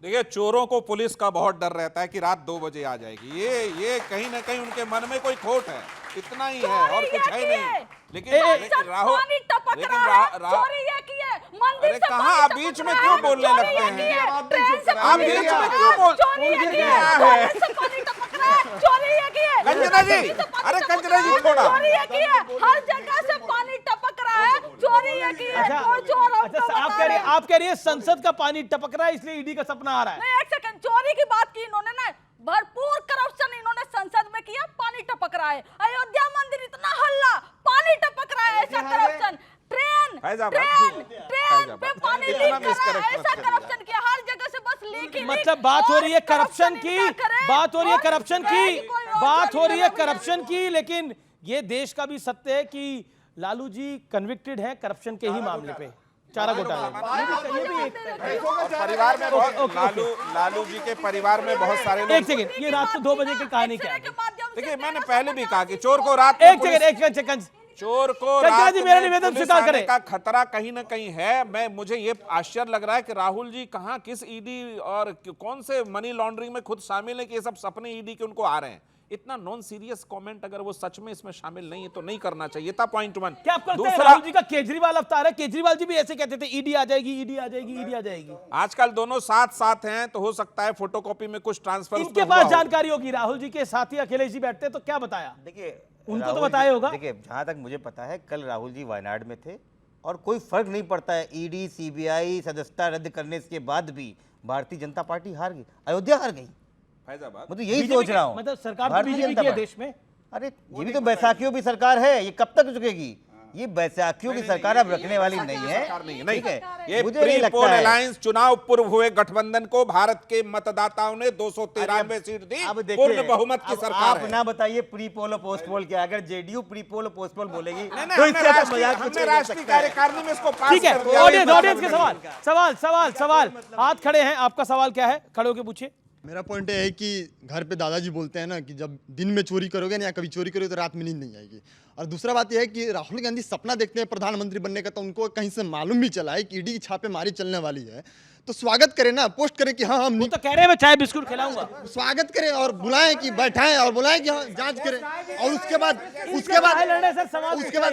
देखिए, चोरों को पुलिस का बहुत डर रहता है कि रात 2 बजे आ जाएगी। ये कहीं ना कहीं उनके मन में कोई खोट है, इतना ही है और कुछ है नहीं। लेकिन राहुल, अरे कहाँ आप बीच में क्यों बोलने लगते हैं? आप बीच में क्यों बोल? कंचना जी, अरे कंचना जी थोड़ा। हर जगह से पानी टपक रहा है, चोरी ये की है। आप कह रही है संसद का पानी टपक रहा है इसलिए ईडी का सपना आ रहा है। नहीं, एक सेकंड, चोरी की बात की इन्होंने ना, भरपूर करप्शन इन्होंने संसद में किया, पानी टपक रहा है। अयोध्या मंदिर इतना हल्ला, पानी टपक रहा है, ऐसा करप्शन। ट्रेन पे पानी लीक कर रहा है, ऐसा करप्शन किया। हर जगह से बस लीक ही मतलब बात हो रही है करप्शन की, बात हो रही है करप्शन की, बात हो रही है करप्शन की, लेकिन ये देश का भी सत्य है कि लालू जी कन्विक्टेड हैं करप्शन के ही मामले पे, चारा घोटाले। परिवार में लालू जी के परिवार में बहुत सारे लोग। एक सेकंड, ये रात को 2 बजे की कहानी क्या है? देखिए, मैंने पहले भी कहा कि चोर को रात एक सेकंड चोर को रात जी मेरा निवेदन स्वीकार करें का खतरा कहीं ना कहीं है। मुझे ये आश्चर्य लग रहा है कि राहुल जी कहां, किस ईडी और कौन से मनी लॉन्ड्रिंग में खुद शामिल है कि ये सब सपने ईडी के उनको आ रहे हैं। इतना नॉन सीरियस कमेंट अगर वो सच में इसमें शामिल नहीं है तो नहीं करना चाहिए था। पॉइंट 1। क्या आप करते हैं राहुल जी का केजरीवाल अवतार है? केजरीवाल जी भी ऐसे कहते थे ईडी आ जाएगी, ईडी आ जाएगी, ईडी आ जाएगी। आजकल दोनों साथ साथ हैं तो हो सकता है फोटोकॉपी में कुछ ट्रांसफर इनके पास जानकारी होगी। राहुल जी के साथी अखिलेश जी बैठते तो क्या बताया? देखिए, उनको तो बताया होगा। देखिए, जहां तक मुझे पता है कल राहुल जी वायनाड में थे और कोई फर्क नहीं पड़ता है। ईडी सीबीआई सदस्यता रद्द करने के बाद भी भारतीय जनता पार्टी हार गई, अयोध्या हार गई। मैं तो यही सोच रहा हूँ, मतलब सरकार तो बीजेपी की है देश में। अरे ये भी तो बैसाखियों की सरकार है, ये कब तक रुकेगी? ये बैसाखियों की सरकार अब रखने वाली नहीं है। ठीक है, ये मुझे नहीं लगता है। अलायंस चुनाव पूर्व हुए गठबंधन को भारत के मतदाताओं ने 293 सीट दी, पूर्ण बहुमत की सरकार आप ना बताइए प्री पोल और पोस्ट पोल क्या। अगर जेडीयू प्री पोल और पोस्ट पोल बोलेगी तो इससे राष्ट्रीय कार्यकारिणी में इसको पास ठीक है। कर दिया। ऑडियंस के सवाल हाथ खड़े हैं। आपका सवाल क्या है? खड़े होकर पूछिए। मेरा पॉइंट है कि घर पे दादाजी बोलते हैं ना कि जब दिन में चोरी करोगे ना या कभी चोरी करोगे तो रात में नींद नहीं आएगी। और दूसरा बात यह है कि राहुल गांधी सपना देखते हैं प्रधानमंत्री बनने का, तो उनको कहीं से मालूम भी चला है कि ईडी की छापेमारी चलने वाली है, तो स्वागत करें ना, पोस्ट करें कि हाँ हम तो कह रहे हैं मैं चाय बिस्कुट खिलाऊंगा। स्वागत करें और बुलाएं कि बैठाएं और बुलाएं कि हाँ जांच करें। और उसके बाद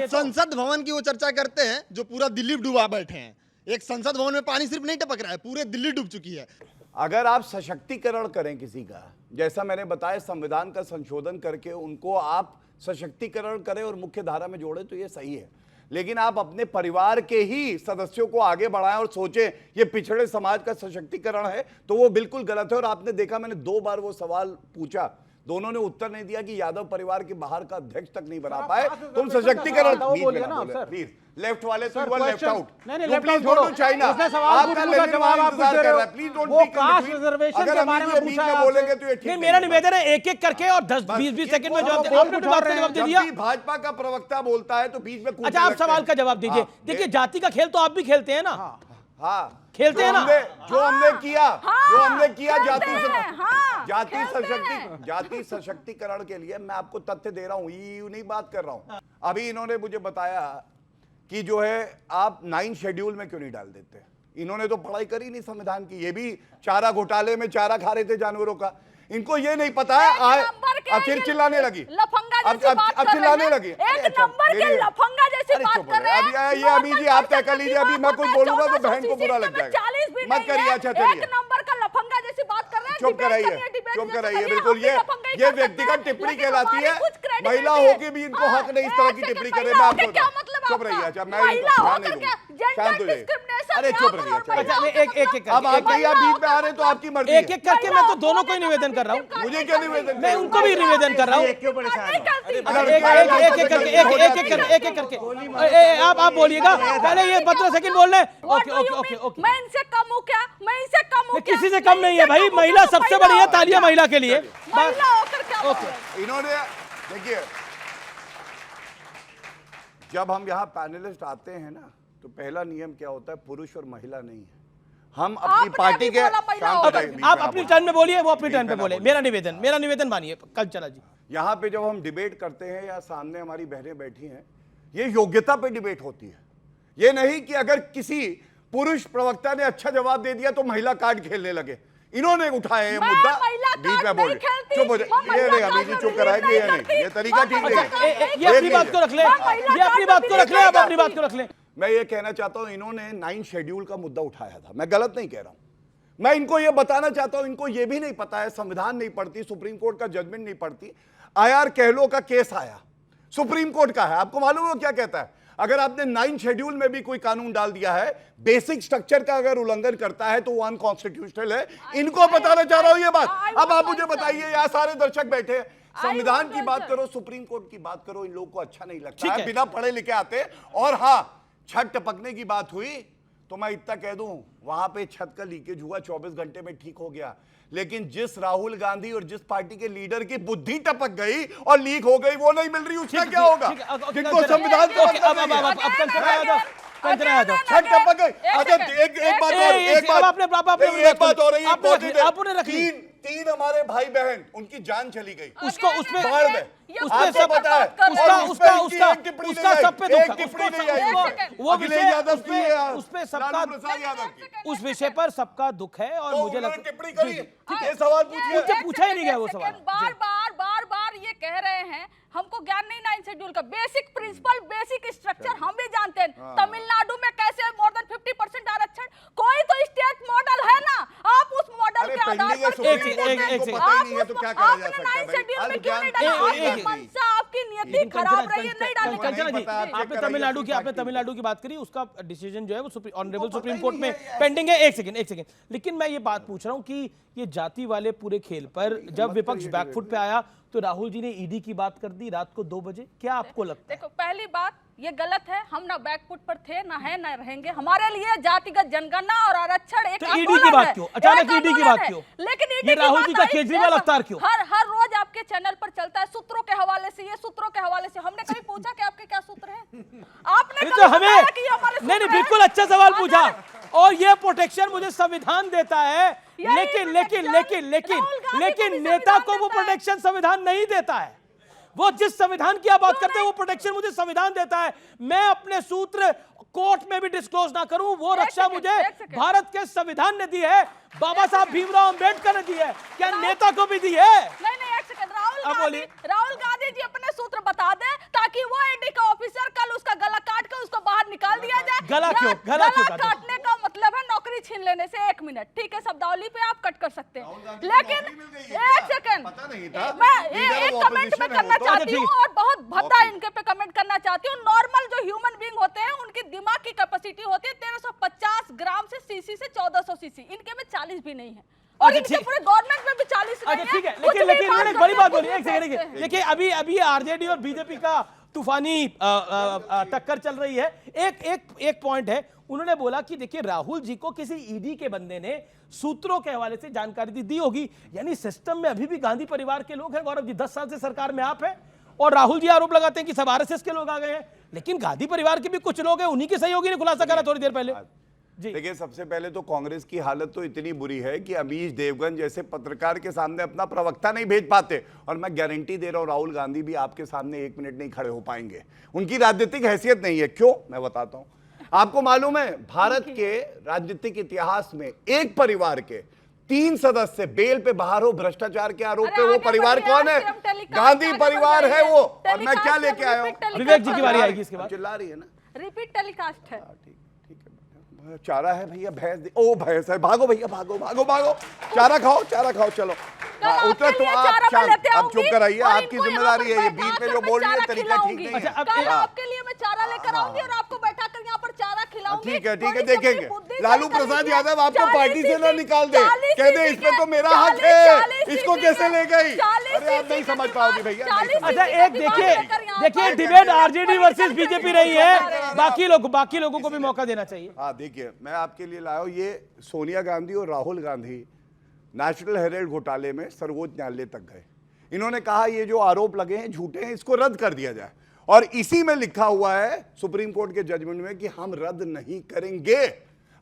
संसद भवन की वो चर्चा करते हैं जो पूरा दिल्ली डूबा बैठे हैं। एक संसद भवन में पानी सिर्फ नहीं टपक रहा है, पूरे दिल्ली डूब चुकी है। अगर आप सशक्तिकरण करें किसी का, जैसा मैंने बताया संविधान का संशोधन करके उनको आप सशक्तिकरण करें और मुख्य धारा में जोड़ें तो ये सही है। लेकिन आप अपने परिवार के ही सदस्यों को आगे बढ़ाएं और सोचें ये पिछड़े समाज का सशक्तिकरण है, तो वो बिल्कुल गलत है। और आपने देखा मैंने 2 बार वो सवाल पूछा, दोनों ने उत्तर नहीं दिया कि यादव परिवार के बाहर का अध्यक्ष तक नहीं बना पाए। तुम सशक्तिकरण प्लीज लेफ्ट वाले तो यू लेफ्ट आउट। नहीं लेफ्ट छोड़ो, चाइना उसने सवाल पूछा, जवाब आप पूछ रहे हो। प्लीज डोंट वो कास्ट रिजर्वेशन के बारे में पूछा है, बोलेंगे तो ये ठीक नहीं। मेरा निवेदन है एक-एक करके और 10-20 सेकंड में जवाब दे। आपने जवाब दे दिया। भाजपा का प्रवक्ता बोलता है तो बीच में अच्छा, आप सवाल का जवाब दीजिए। देखिए, जाति का खेल तो आप भी खेलते हैं ना। हाँ, खेलते हैं ना। जो हमने किया जाति सशक्तिकरण के लिए मैं आपको तथ्य दे रहा हूं, ईयू नहीं बात कर रहा हूं। अभी इन्होंने मुझे बताया कि जो है आप 9 शेड्यूल में क्यों नहीं डाल देते। इन्होंने तो पढ़ाई करी नहीं संविधान की, ये भी चारा घोटाले में चारा खा रहे थे जानवरों का। इनको ये नहीं पता है। फिर चिल्लाने लगी, अब चिल्लाने लगी। एक नंबर के लफंगा जैसी बात कर रहे हैं। अभी ये अभी जी आप तय कर लीजिए, अभी मैं कुछ बोलूंगा तो बहन को बुरा लग जाएगा। मत करिए। अच्छा चलिए, एक नंबर का लफंगा जैसी बात कर रहे हैं। चुप कराइए। बिल्कुल ये व्यक्तिगत टिप्पणी कहलाती है। महिला होके भी इनको हक नहीं इस तरह की टिप्पणी करे। मैं आपको चुप रहिए। अच्छा मैं शांत हो जाइए। अरे चुप रहिए। एक-एक अब आप बीच में आ रहे तो आपकी मर्जी। एक-एक करके मैं तो दोनों को ही निवेदन कर रहा हूँ। मुझे क्या निवेदन? मैं उनको भी निवेदन कर रहा हूँ। एक-एक करके आप बोलिएगा। पहले ये 15 सेकंड बोल रहे हैं। ओके। मैं इनसे कम हूँ क्या? मैं इनसे कम हूँ? किसी से कम नहीं है भाई। महिला सबसे बड़ी है, तालियां महिला के लिए। महिला होकर क्या? इन्होंने देखिए, जब हम यहाँ पैनलिस्ट आते हैं ना तो पहला नियम क्या होता है, पुरुष और महिला नहीं है। हम अपनी पार्टी के आप अपनी टर्न में बोलिए, वो अपनी टर्न पे बोले। मेरा निवेदन मानिए। कल चला जी, यहाँ पे जब हम डिबेट करते हैं या सामने हमारी बहनें बैठी हैं, ये योग्यता पे डिबेट होती है। ये नहीं कि अगर किसी पुरुष प्रवक्ता ने अच्छा जवाब दे दिया तो महिला कार्ड खेलने लगे। इन्होंने उठाया ये मुद्दा, बीच में बोले। चुप हो जाए। ये नहीं अभी जी चुप कराएंगे, ये नहीं, ये तरीका ठीक नहीं है। ये अपनी बात को रख ले, ये अपनी बात को रख ले, आप अपनी बात को रख ले। मैं ये कहना चाहता हूं, इन्होंने 9 शेड्यूल का मुद्दा उठाया था। मैं गलत नहीं कह रहा हूं। मैं इनको ये बताना चाहता हूं, इनको ये भी नहीं पता है संविधान नहीं पढ़ती, सुप्रीम कोर्ट का जजमेंट नहीं पढ़ती। आईआर कहलो का केस आया, सुप्रीम कोर्ट का है। आपको मालूम है वो क्या कहता है? अगर आपने 9 शेड्यूल में भी कोई कानून डाल दिया है, बेसिक स्ट्रक्चर का अगर उल्लंघन करता है तो वो अनकॉन्स्टिट्यूशनल है। इनको बताना चाह रहा हूं ये बात। अब आप मुझे बताइए, यहां सारे दर्शक बैठे हैं, संविधान की बात करो, सुप्रीम कोर्ट की बात करो, इन लोगों को अच्छा नहीं लगता है, बिना पढ़े लिखे आते। और हाँ, छत टपकने की बात हुई तो मैं इतना कह दूं, वहां पे छत का लीकेज हुआ, 24 घंटे में ठीक हो गया। लेकिन जिस राहुल गांधी और जिस पार्टी के लीडर की बुद्धि टपक गई और लीक हो गई, वो नहीं मिल रही, उसका क्या होगा? जिनको संविधान को छत टपक गई। अच्छा, एक बात हो रही है, तीन हमारे भाई बहन, उनकी जान चली गई उसको उसमें बाढ़ में, उसका पता है, उसका सब पे दुख, वो उस विषय पर सबका दुख है। और मुझे लगता है ये सवाल पूछा ही नहीं गया वो सवाल। बार ये कह रहे हैं, हमको ज्ञान नहीं 9 शेड्यूल का बेसिक प्रिंसिपल, बेसिक स्ट्रक्चर हम भी जानते हैं। तमिलनाडु में कैसे मोर देन 50% आरक्षण, कोई तो स्टेट मॉडल है ना, आप उस मॉडल के आधार पर आपकी नियति खराब रही है, नहीं डाली। कंचना जी, आपने तमिलनाडु की बात करी, उसका डिसीजन जो है वो ऑनरेबल सुप्रीम कोर्ट में पेंडिंग है। एक सेकंड, लेकिन मैं ये बात पूछ रहा हूं कि ये जाति वाले पूरे खेल पर जब विपक्ष बैकफुट पे आया तो राहुल जी ने ईडी की बात कर दी रात को 2 बजे। क्या आपको लगता है? देखो, पहली बात ये गलत है, हम ना बैकफुट पर थे, ना है, ना रहेंगे। हमारे लिए जातिगत जनगणना और आरक्षण एक ईडी की बात क्यों, अचानक ईडी की बात क्यों? लेकिन ये राहुल जी का केजरीवाल अवतार क्यों? हर रोज आपके चैनल पर चलता है सूत्रों के हवाले से, ये सूत्रों के हवाले से। हमने कभी पूछा कि आपके क्या सूत्र हैं? आपने तो हमें नहीं, बिल्कुल अच्छा सवाल पूछा। और ये प्रोटेक्शन मुझे संविधान देता है, लेकिन नेता को वो प्रोटेक्शन संविधान नहीं देता है। वो जिस संविधान की आप बात करते हैं वो प्रोटेक्शन मुझे संविधान देता है। मैं अपने सूत्र कोर्ट में भी डिस्क्लोज ना करूं, वो रक्षा मुझे भारत के संविधान ने दी है, बाबा साहब भीमराव अंबेडकर ने दी है, क्या नेता को भी दी है? नहीं, एक सेकंड, राहुल गांधी जी अपने सूत्र बता दे ताकि वो ईडी का ऑफिसर कल उसका गला काट कर उसको बाहर निकाल दिया जाए। गला काटने का मतलब है नौकरी छीन लेने से। 1 मिनट, ठीक है, शब्दावली पे आप कट कर सकते हैं, लेकिन एक सेकंड, मैं एक कमेंट में करना चाहती हूँ और बहुत भद्दा इनके पे कमेंट करना चाहती हूँ। नॉर्मल जो ह्यूमन बीइंग होते हैं उनकी दिमाग की कैपेसिटी होती है 1350 ग्राम से सीसी से 1400 सीसी, इनके में 40 भी नहीं है। और इनके पूरे गवर्नमेंट में भी 40 नहीं है। ठीक है, लेकिन मैंने एक बड़ी बात बोली, एक सेकंड, देखिए अभी आरजेडी और बीजेपी का तूफानी टक्कर चल रही है। एक पॉइंट है, उन्होंने बोला कि देखिए राहुल जी को किसी ईडी के बंदे ने सूत्रों के हवाले से जानकारी दी होगी, यानी सिस्टम में अभी भी गांधी परिवार के लोग हैं। गौरव जी, 10 साल से सरकार में आप हैं और राहुल जी आरोप लगाते हैं कि सब आरएसएस के लोग आ गए हैं, लेकिन गांधी परिवार के भी कुछ लोग हैं, उन्हीं के सहयोगी ने खुलासा करा थोड़ी देर पहले। देखिए, सबसे पहले तो कांग्रेस की हालत तो इतनी बुरी है कि अमीश देवगन जैसे पत्रकार के सामने अपना प्रवक्ता नहीं भेज पाते। और मैं गारंटी दे रहा हूं राहुल गांधी भी आपके सामने 1 मिनट नहीं खड़े हो पाएंगे, उनकी राजनीतिक हैसियत नहीं है। क्यों, मैं बताता हूं। आपको मालूम है भारत के राजनीतिक इतिहास में एक परिवार के 3 सदस्य बेल पे बाहर हो भ्रष्टाचार के आरोप पे, वो परिवार कौन है? गांधी परिवार है वो। और मैं क्या लेके आया हूं? विवेक जी की बारी आएगी इसके बाद। चिल्ला रही है ना, रिपीट टेलीकास्ट है। चारा है भैया, भैंस, ओ भैंस है, भागो भैया, भागो, चारा खाओ, चलो उतर। तो आप चुप कराइए, आपकी जिम्मेदारी है ये। बीच में जो बोल रही है तरीका ठीक नहीं है। आपके लिए मैं चारा लेकर आऊंगी और आपको बैठा कर यहाँ पर चारा खिलाऊंगी। ठीक है, देखेंगे। लालू प्रसाद यादव आपको पार्टी से ना निकाल दे, कह दे इस पे तो मेरा हक है, इसको कैसे ले गई? अरे आप नहीं समझ पाओगे भैया। अच्छा, एक देखिए डिबेट आरजेडी वर्सेस बीजेपी रही है, बाकी लोगों को भी मौका देना चाहिए। हाँ, देखिए, मैं आपके लिए लाया हूं, ये सोनिया गांधी और राहुल गांधी नेशनल हेराल्ड घोटाले में सर्वोच्च न्यायालय तक गए। इन्होंने कहा ये जो आरोप लगे हैं झूठे हैं, इसको रद्द कर दिया जाए। और इसी में लिखा हुआ है सुप्रीम कोर्ट के जजमेंट में कि हम रद्द नहीं करेंगे।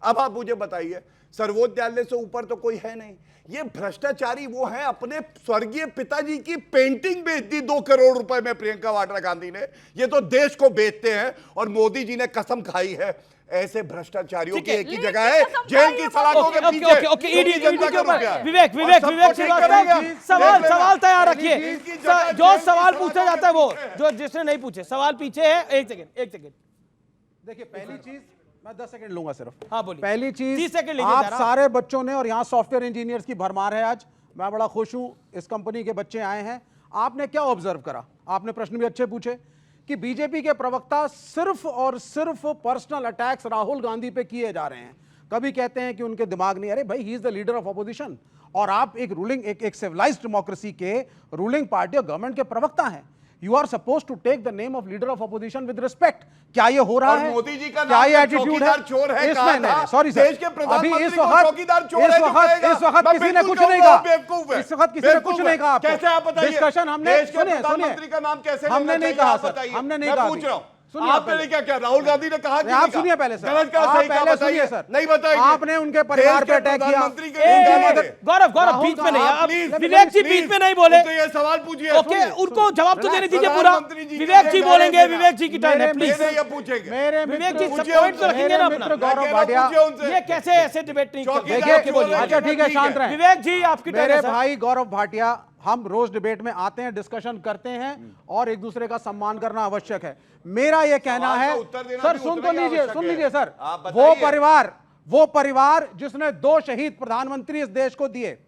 अब आप मुझे बताइए, सर्वोच्च न्यायालय से ऊपर तो कोई है नहीं। ये भ्रष्टाचारी वो हैं, अपने स्वर्गीय पिताजी की पेंटिंग बेच दी 2 करोड़ रुपए में प्रियंका वाड्रा गांधी ने। ये तो देश को बेचते हैं और मोदी जी ने कसम खाई है। ऐसे भ्रष्टाचारियों की एक ही जगह है, जेल की सलाखों के पीछे। विवेक सवाल तैयार रखिए। जो सवाल पूछा जाता है वो, जो जिसने नहीं पूछे सवाल पीछे है। एक सेकंड, देखिए, पहली चीज मैं 10 सेकंड लूंगा सिर्फ। हाँ, बोलिए। पहली चीज, 30 सेकंड लीजिए। आप सारे बच्चों ने, और यहाँ सॉफ्टवेयर इंजीनियर्स की भरमार है आज, मैं बड़ा खुश हूं इस कंपनी के बच्चे आए हैं। आपने क्या ऑब्जर्व करा? आपने प्रश्न भी अच्छे पूछे कि बीजेपी के प्रवक्ता सिर्फ और सिर्फ पर्सनल अटैक्स राहुल गांधी पे किए जा रहे हैं। कभी कहते हैं कि उनके दिमाग नहीं, अरे भाई, he is the leader of opposition. और आप एक रूलिंग एक सिविलाइज्ड डेमोक्रेसी के रूलिंग पार्टी और गवर्नमेंट के प्रवक्ता हैं। You are suppose to take the name of leader of opposition with respect. क्या ये हो रहा और है? मोदी जी का क्या नाम ये एटीट्यूड है? चौकीदार चोर है, इसमें कहा नहीं, था। सॉरी सर, देश के प्रधानमंत्री को चौकीदार चोर है जो कहेगा, इस वक्त मैं किसी ने बिल्कुल कुछ नहीं कहूंगा, कहा, बेवकूफ है। इस वक्त किसी ने कुछ नहीं कहा आपको। कैसे आप बताइए? डिस्कशन हमने, देश के सुनिए प्रधानमंत्री का नाम कैसे हमने लेना नहीं चाहिए, कहा आप सर, बताइए। हमने नहीं मैं कहा। पूछ रहा हूं, सुनिए आपने क्या क्या राहुल गांधी ने कहा कि आप नहीं कहा? सुनिए पहले सर, गलत कहा, आप सही कहा, पहले बताइए। सुनिए सर, नहीं बताइए। आपने उनके परिवार पे अटैक किया। गौरव गौरव बीच में नहीं, आप विवेक जी बीच में नहीं बोले। तो ये सवाल पूछिए। ओके, उनको जवाब तो देने दीजिए पूरा। विवेक जी बोलेंगे, विवेक जी की टर्न है, प्लीज। पूछेंगे विवेक जी पॉइंट तो रखेंगे ना अपना। गौरव भाटिया, ये कैसे ऐसे डिबेट नहीं करते? देखिए, अच्छा ठीक है, शांत रहें। विवेक जी आपकी टर्न मेरे है सर। भाई गौरव भाटिया, हम रोज डिबेट में आते हैं, डिस्कशन करते हैं और एक दूसरे का सम्मान करना आवश्यक है। मेरा यह कहना है सर, सुन तो लीजिए सर, वो परिवार जिसने 2 शहीद प्रधानमंत्री इस देश को दिए,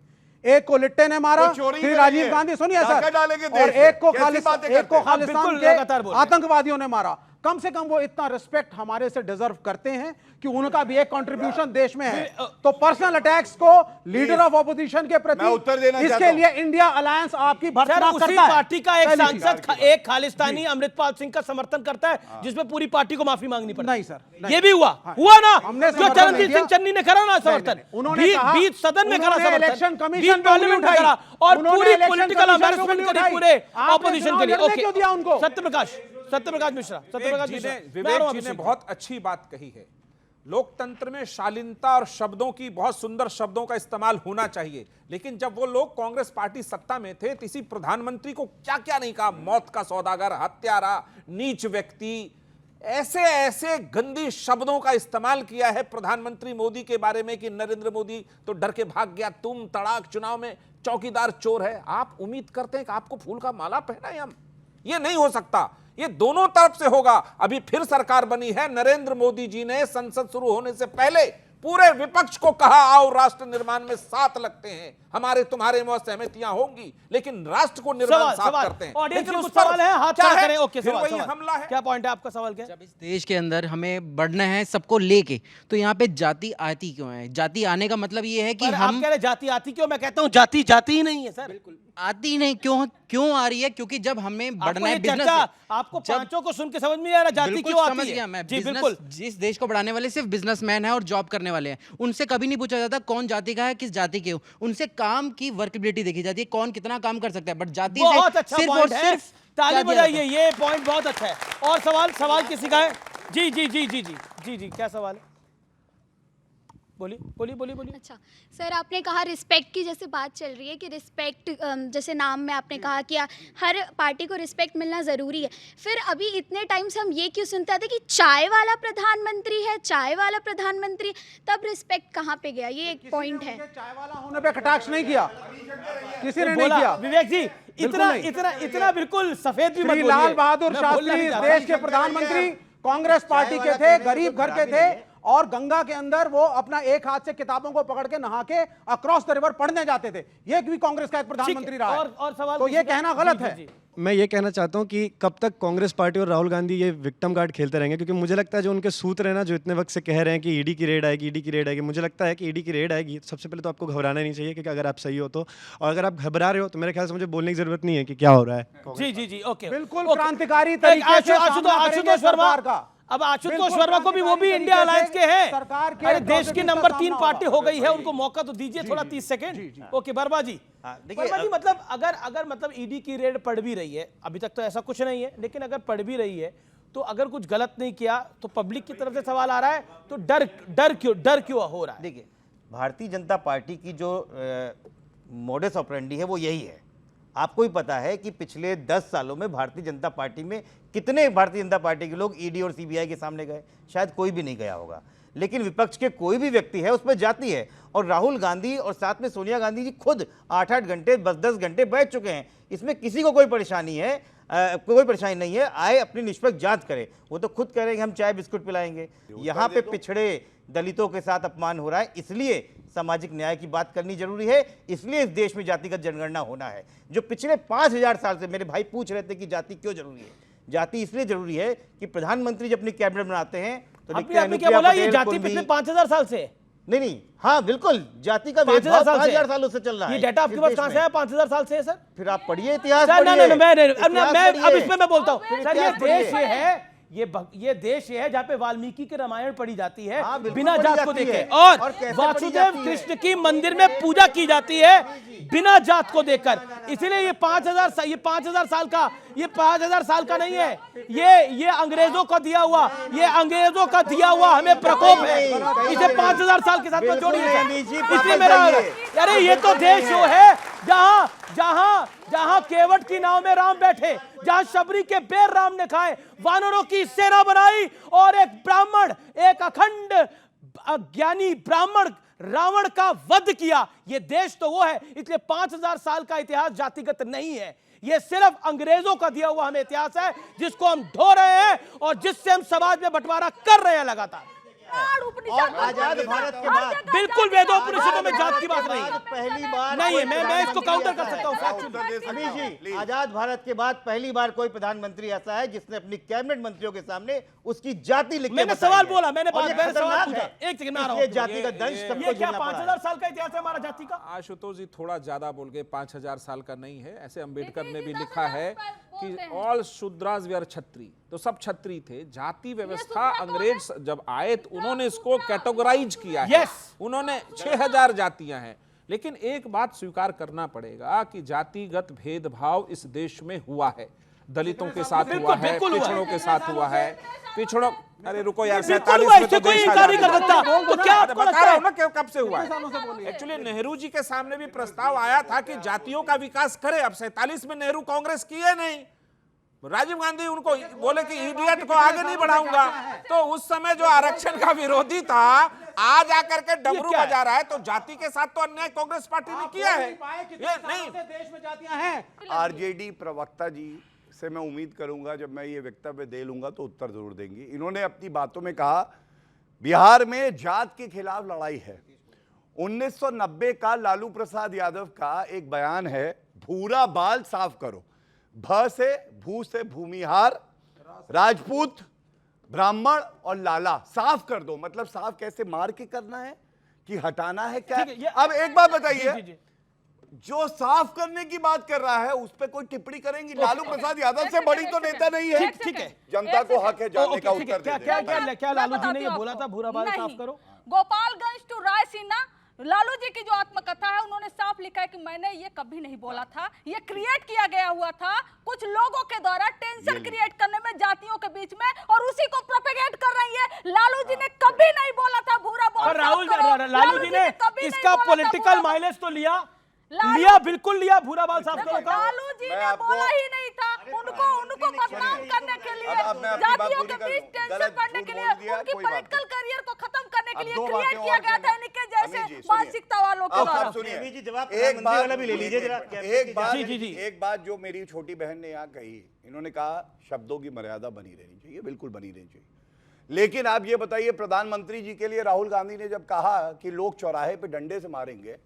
एक को लिट्टे ने मारा, श्री राजीव गांधी, सुनिए सर, और एक को खालिस्तान के आतंकवादियों ने मारा। कम से कम वो इतना रिस्पेक्ट हमारे से डिजर्व करते हैं कि उनका भी एक कंट्रीब्यूशन देश में है। तो पर्सनल अटैक्स को लीडर ऑफ ऑपोजिशन के प्रति, इसके लिए इंडिया अलायंस आपकी भर्त्सना करता है। उसी पार्टी का एक सांसद एक खालिस्तानी अमृतपाल सिंह का समर्थन करता है, जिसमें पूरी पार्टी को माफी मांगनी पड़ी। नहीं सर, ये भी हुआ ना, जो चरणजीत सिंह चन्नी ने करा ना समर्थन, बीच सदन में करा इलेक्शन समर्थन, कमीशन पार्लियामेंट में करा, और पूरी पॉलिटिकल एम्बैरेसमेंट करी पूरे ऑपोजिशन के लिए। ओके, सत्यप्रकाश मिश्रा विवेक जी ने बहुत अच्छी बात कही है। लोकतंत्र में शालीनता और शब्दों की, बहुत सुंदर शब्दों का इस्तेमाल होना चाहिए, लेकिन जब वो लोग कांग्रेस पार्टी सत्ता में थे, किसी प्रधानमंत्री को क्या क्या नहीं कहा, मौत का सौदागर, हत्यारा, नीच व्यक्ति, ऐसे ऐसे गंदी शब्दों का इस्तेमाल किया है प्रधानमंत्री मोदी के बारे में कि नरेंद्र मोदी तो डर के भाग गया, तुम तड़ाक चुनाव में चौकीदार चोर है। आप उम्मीद करते हैं कि आपको फूल का माला पहनाएं हम? ये नहीं हो सकता, ये दोनों तरफ से होगा। अभी फिर सरकार बनी है, नरेंद्र मोदी जी ने संसद शुरू होने से पहले पूरे विपक्ष को कहा, आओ राष्ट्र निर्माण में साथ लगते हैं, हमारे तुम्हारे में सहमतियां होंगी, लेकिन राष्ट्र को निर्माण साथ करते हैं। लेकिन उस सवाल है, हाथ खड़ा करें। ओके, वही हमला है। क्या पॉइंट है आपका? सवाल क्या? जब इस देश के अंदर हमें बढ़ना है सबको लेके, तो यहाँ पे जाति आती क्यों है? जाति आने का मतलब ये है कि हम, आप कह रहे जाति आती क्यों? मैं कहता हूँ जाति जाति ही नहीं है सर। बिल्कुल आती नहीं, क्यों आ रही है? क्योंकि जब हमें बढ़ना है बिजनेस, आपको पांचों को सुन के समझ में आ रहा जाति क्यों आती है? समझ गया मैं। जी बिल्कुल, जिस देश को बढ़ाने वाले सिर्फ बिजनेसमैन है और जॉब करने वाले हैं, उनसे कभी नहीं पूछा जाता कौन जाति का है, किस जाति के हो। उनसे काम की वर्कबिलिटी देखी जाती है, कौन कितना काम कर सकता है, बट जाति से बहुत अच्छा पॉइंट है, ताली बजाइए, ये पॉइंट बहुत अच्छा है। और सवाल किसी का है? जी जी जी जी जी जी जी क्या सवाल है? बोलिए। अच्छा सर, आपने कहा रिस्पेक्ट की जैसे बात चल रही है कि रिस्पेक्ट, जैसे नाम में आपने कहा कि हर पार्टी को रिस्पेक्ट मिलना ज़रूरी है। फिर अभी इतने टाइम से हम ये क्यों सुनते थे कि चाय वाला प्रधानमंत्री है, चाय वाला प्रधानमंत्री, तब रिस्पेक्ट कहाँ पे गया? ये एक पॉइंट है। चाय वाला होने पे कटाक्ष नहीं किया, किसी ने नहीं किया। विवेक जी इतना बिल्कुल सफेद भी मत बोलिए। लाल बहादुर शास्त्री देश के प्रधानमंत्री कांग्रेस पार्टी के थे, गरीब घर के थे, और गंगा के अंदर वो अपना एक हाथ से किताबों को पकड़ के नहा के अक्रॉस द रिवर पढ़ने जाते थे। ये भी कांग्रेस का एक प्रधानमंत्री रहा है। और सवाल तो ये कहना गलत है। मैं ये कहना चाहता हूँ कि कब तक कांग्रेस पार्टी और राहुल गांधी ये विक्टिम कार्ड खेलते रहेंगे, क्योंकि मुझे लगता है जो उनके सूत्र हैं ना, जो इतने वक्त से कह रहे हैं कि ईडी की रेड आएगी, मुझे लगता है कि ईडी की रेड आएगी। सबसे पहले तो आपको घबराना नहीं चाहिए, क्योंकि अगर आप सही हो तो, और अगर आप घबरा रहे हो तो मेरे ख्याल से मुझे बोलने की जरूरत नहीं है कि क्या हो रहा है। जी ओके, बिल्कुल क्रांतिकारी तरीके से आशुतोष वर्मा का। अब आशुतोष वर्मा को भी, वो भी इंडिया अलायंस के हैं, अरे देश की नंबर 3 पार्टी हो गई है, उनको मौका तो दीजिए थोड़ा, 30 सेकंड। ओके वर्मा जी, मतलब अगर मतलब ईडी की रेड पड़ भी रही है, अभी तक तो ऐसा कुछ नहीं है, लेकिन अगर पड़ भी रही है तो अगर कुछ गलत नहीं किया तो पब्लिक की तरफ से सवाल आ रहा है, तो डर क्यों हो रहा है? देखिए, भारतीय जनता पार्टी की जो मोडस ऑपरेंडी है वो यही है। आपको ही पता है कि पिछले 10 सालों में भारतीय जनता पार्टी में कितने भारतीय जनता पार्टी के लोग ईडी और सीबीआई के सामने गए? शायद कोई भी नहीं गया होगा। लेकिन विपक्ष के कोई भी व्यक्ति है उसमें जाती है, और राहुल गांधी और साथ में सोनिया गांधी जी खुद 8-8 घंटे 10-10 घंटे बैठ चुके हैं। इसमें किसी को कोई परेशानी है, कोई परेशानी नहीं है। आए अपनी निष्पक्ष जांच करे। वो तो खुद कह रहे हैं कि हम चाय बिस्कुट पिलाएंगे। यहाँ पे पिछड़े दलितों के साथ अपमान हो रहा है, इसलिए सामाजिक न्याय की बात करनी जरूरी है, इसलिए इस देश में जातिगत जनगणना होना है। जो पिछले 5000 साल से मेरे भाई पूछ रहे थे कि जाति क्यों जरूरी है, जाति इसलिए जरूरी है कि प्रधानमंत्री जब अपनी कैबिनेट बनाते हैं तो लिखते हैं क्या बोला, ये जाति पिछले 5000 साल से नहीं, हाँ बिल्कुल, जाति का 5000 साल से 5000 सालों से चल रहा है ये डेटा आपके पास कहां से है? 5000 साल से है सर। फिर आप पढ़िए इतिहास, सर पढ़िए। मैं अब इसमें मैं बोलता हूँ सर, ये इतिहास देश पढ़िए। ये है, ये देश ये है जहाँ पे वाल्मीकि की रामायण पढ़ी जाती है हाँ, बिल्कुल बिना पढ़ी जात को जाती देखे, है। और और कैसे पढ़ी वासुदेव जाती है? कृष्ण की मंदिर में पूजा की जाती है बिना जात को देखकर। इसलिए ये 5000 साल का नहीं है, ये अंग्रेजों का दिया हुआ, ये अंग्रेजों का दिया हुआ हमें प्रकोप है। इसे 5000 साल के साथ मत जोड़िए। इसलिए मेरा, अरे ये तो देश वो है जहां केवट की नाव में राम बैठे, जहां शबरी के बेर राम ने खाए, वानरों की सेना बनाई और एक ब्राह्मण, एक अखंड अज्ञानी ब्राह्मण रावण का वध किया। ये देश तो वो है। इसलिए 5000 साल का इतिहास जातिगत नहीं है, ये सिर्फ अंग्रेजों का दिया हुआ हमें इतिहास है, जिसको हम ढो रहे हैं और जिससे हम समाज में बंटवारा कर रहे हैं लगातार। और आजाद भारत के बाद बिल्कुल वेदोपनिषदों में जात की बात नहीं है, पहली बार नहीं है। मैं इसको काउंटर कर सकता हूँ। अमीश जी, आजाद भारत के बाद पहली बार कोई प्रधानमंत्री ऐसा है जिसने अपनी कैबिनेट मंत्रियों के सामने उसकी जाति लिख के मैंने बताई सवाल है। बोला, मैंने और ये सवाल खतरनाक पूछा। है। एक सेकंड में आ रहा ये हूं। जाति का दंश सबको ये क्या झेलना पड़ा है। 5000 साल का इतिहास है हमारा जाति का? आशुतोष जी थोड़ा ज्यादा बोल गए, 5000 साल का नहीं है। ऐसे अंबेडकर ने भी लिखा है कि ऑल शूद्रास वर छत्री, तो सब छत्री थे। जाति व्यवस्था अंग्रेज जब आए तो उन्होंने इसको कैटेगराइज किया है। उन्होंने 6000 जातियां हैं। लेकिन एक बात स्वीकार करना पड़ेगा कि जातिगत भेदभाव इस देश में हुआ है, दलितों के साथ हुआ है, पिछड़ों के साथ हुआ है, पिछड़ों, अरे रुको यार, 47 में तो कोई इनकार नहीं कर सकता। तो क्या आपको बता लगता रहा है हूं ना कि कब से हुआ है। एक्चुअली नेहरू जी के सामने भी प्रस्ताव आया था कि जातियों का विकास करे। अब 47 में नेहरू कांग्रेस किए नहीं, राजीव गांधी उनको बोले कि इडियट को आगे नहीं बढ़ाऊंगा। तो उस समय जो आरक्षण का विरोधी था आज आकर के डमरू बजा रहा है। तो जाति के साथ तो अन्याय कांग्रेस पार्टी ने किया है। ये नहीं, देश में जातियां हैं। आरजेडी प्रवक्ता जी से मैं उम्मीद करूंगा जब मैं ये वक्तव्य दे लूंगा तो उत्तर जरूर देंगी। इन्होंने अपनी बातों में कहा बिहार में जात के खिलाफ लड़ाई है। 1990 का लालू प्रसाद यादव का एक बयान है, भूरा बाल साफ करो, भ से भू से भूमिहार, राजपूत, ब्राह्मण और लाला साफ कर दो। मतलब साफ कैसे, मार के करना है कि हटाना है क्या? अब एक बात बताइए, जो साफ करने की बात कर रहा है उस पे कोई टिप्पणी करेंगी? लालू प्रसाद यादव से बड़ी तो नेता नहीं है। ठीक है, जनता को हक है जानने का उत्तर दे। क्या लालू जी ने ये बोला था भूरा बाल साफ करो? गोपालगंज टू रायसीना लालू जी की जो आत्मकथा है उन्होंने साफ लिखा है कि मैंने ये कभी नहीं बोला था, ये क्रिएट किया गया हुआ था कुछ लोगों के द्वारा टेंशन क्रिएट करने में जातियों के बीच में, और उसी को प्रोपेगेट कर रही है। लालू जी ने कभी नहीं बोला था भूरा बाल और साफ करो। लालू जी ने इसका पॉलिटिकल माइलेज तो लिया, बिल्कुल लिया भूरा बाल साफ करो का। लालू जी ने बोला ही नहीं था। उनको बदनाम करने के लिए, जातियों के बीच टेंशन बढ़ने के लिए, उनकी पॉलिटिकल करियर को खत्म करने के लिए क्रिएट किया गया था इनके जैसे मानसिकता वालों के द्वारा। एक बात जो मेरी छोटी बहन ने यहाँ कही, इन्होंने कहा शब्दों की मर्यादा बनी रहनी चाहिए, बिल्कुल बनी रहनी चाहिए। लेकिन आप ये बताइए, प्रधानमंत्री जी के लिए राहुल गांधी ने जब कहा कि लोग चौराहे पे डंडे से मारेंगे,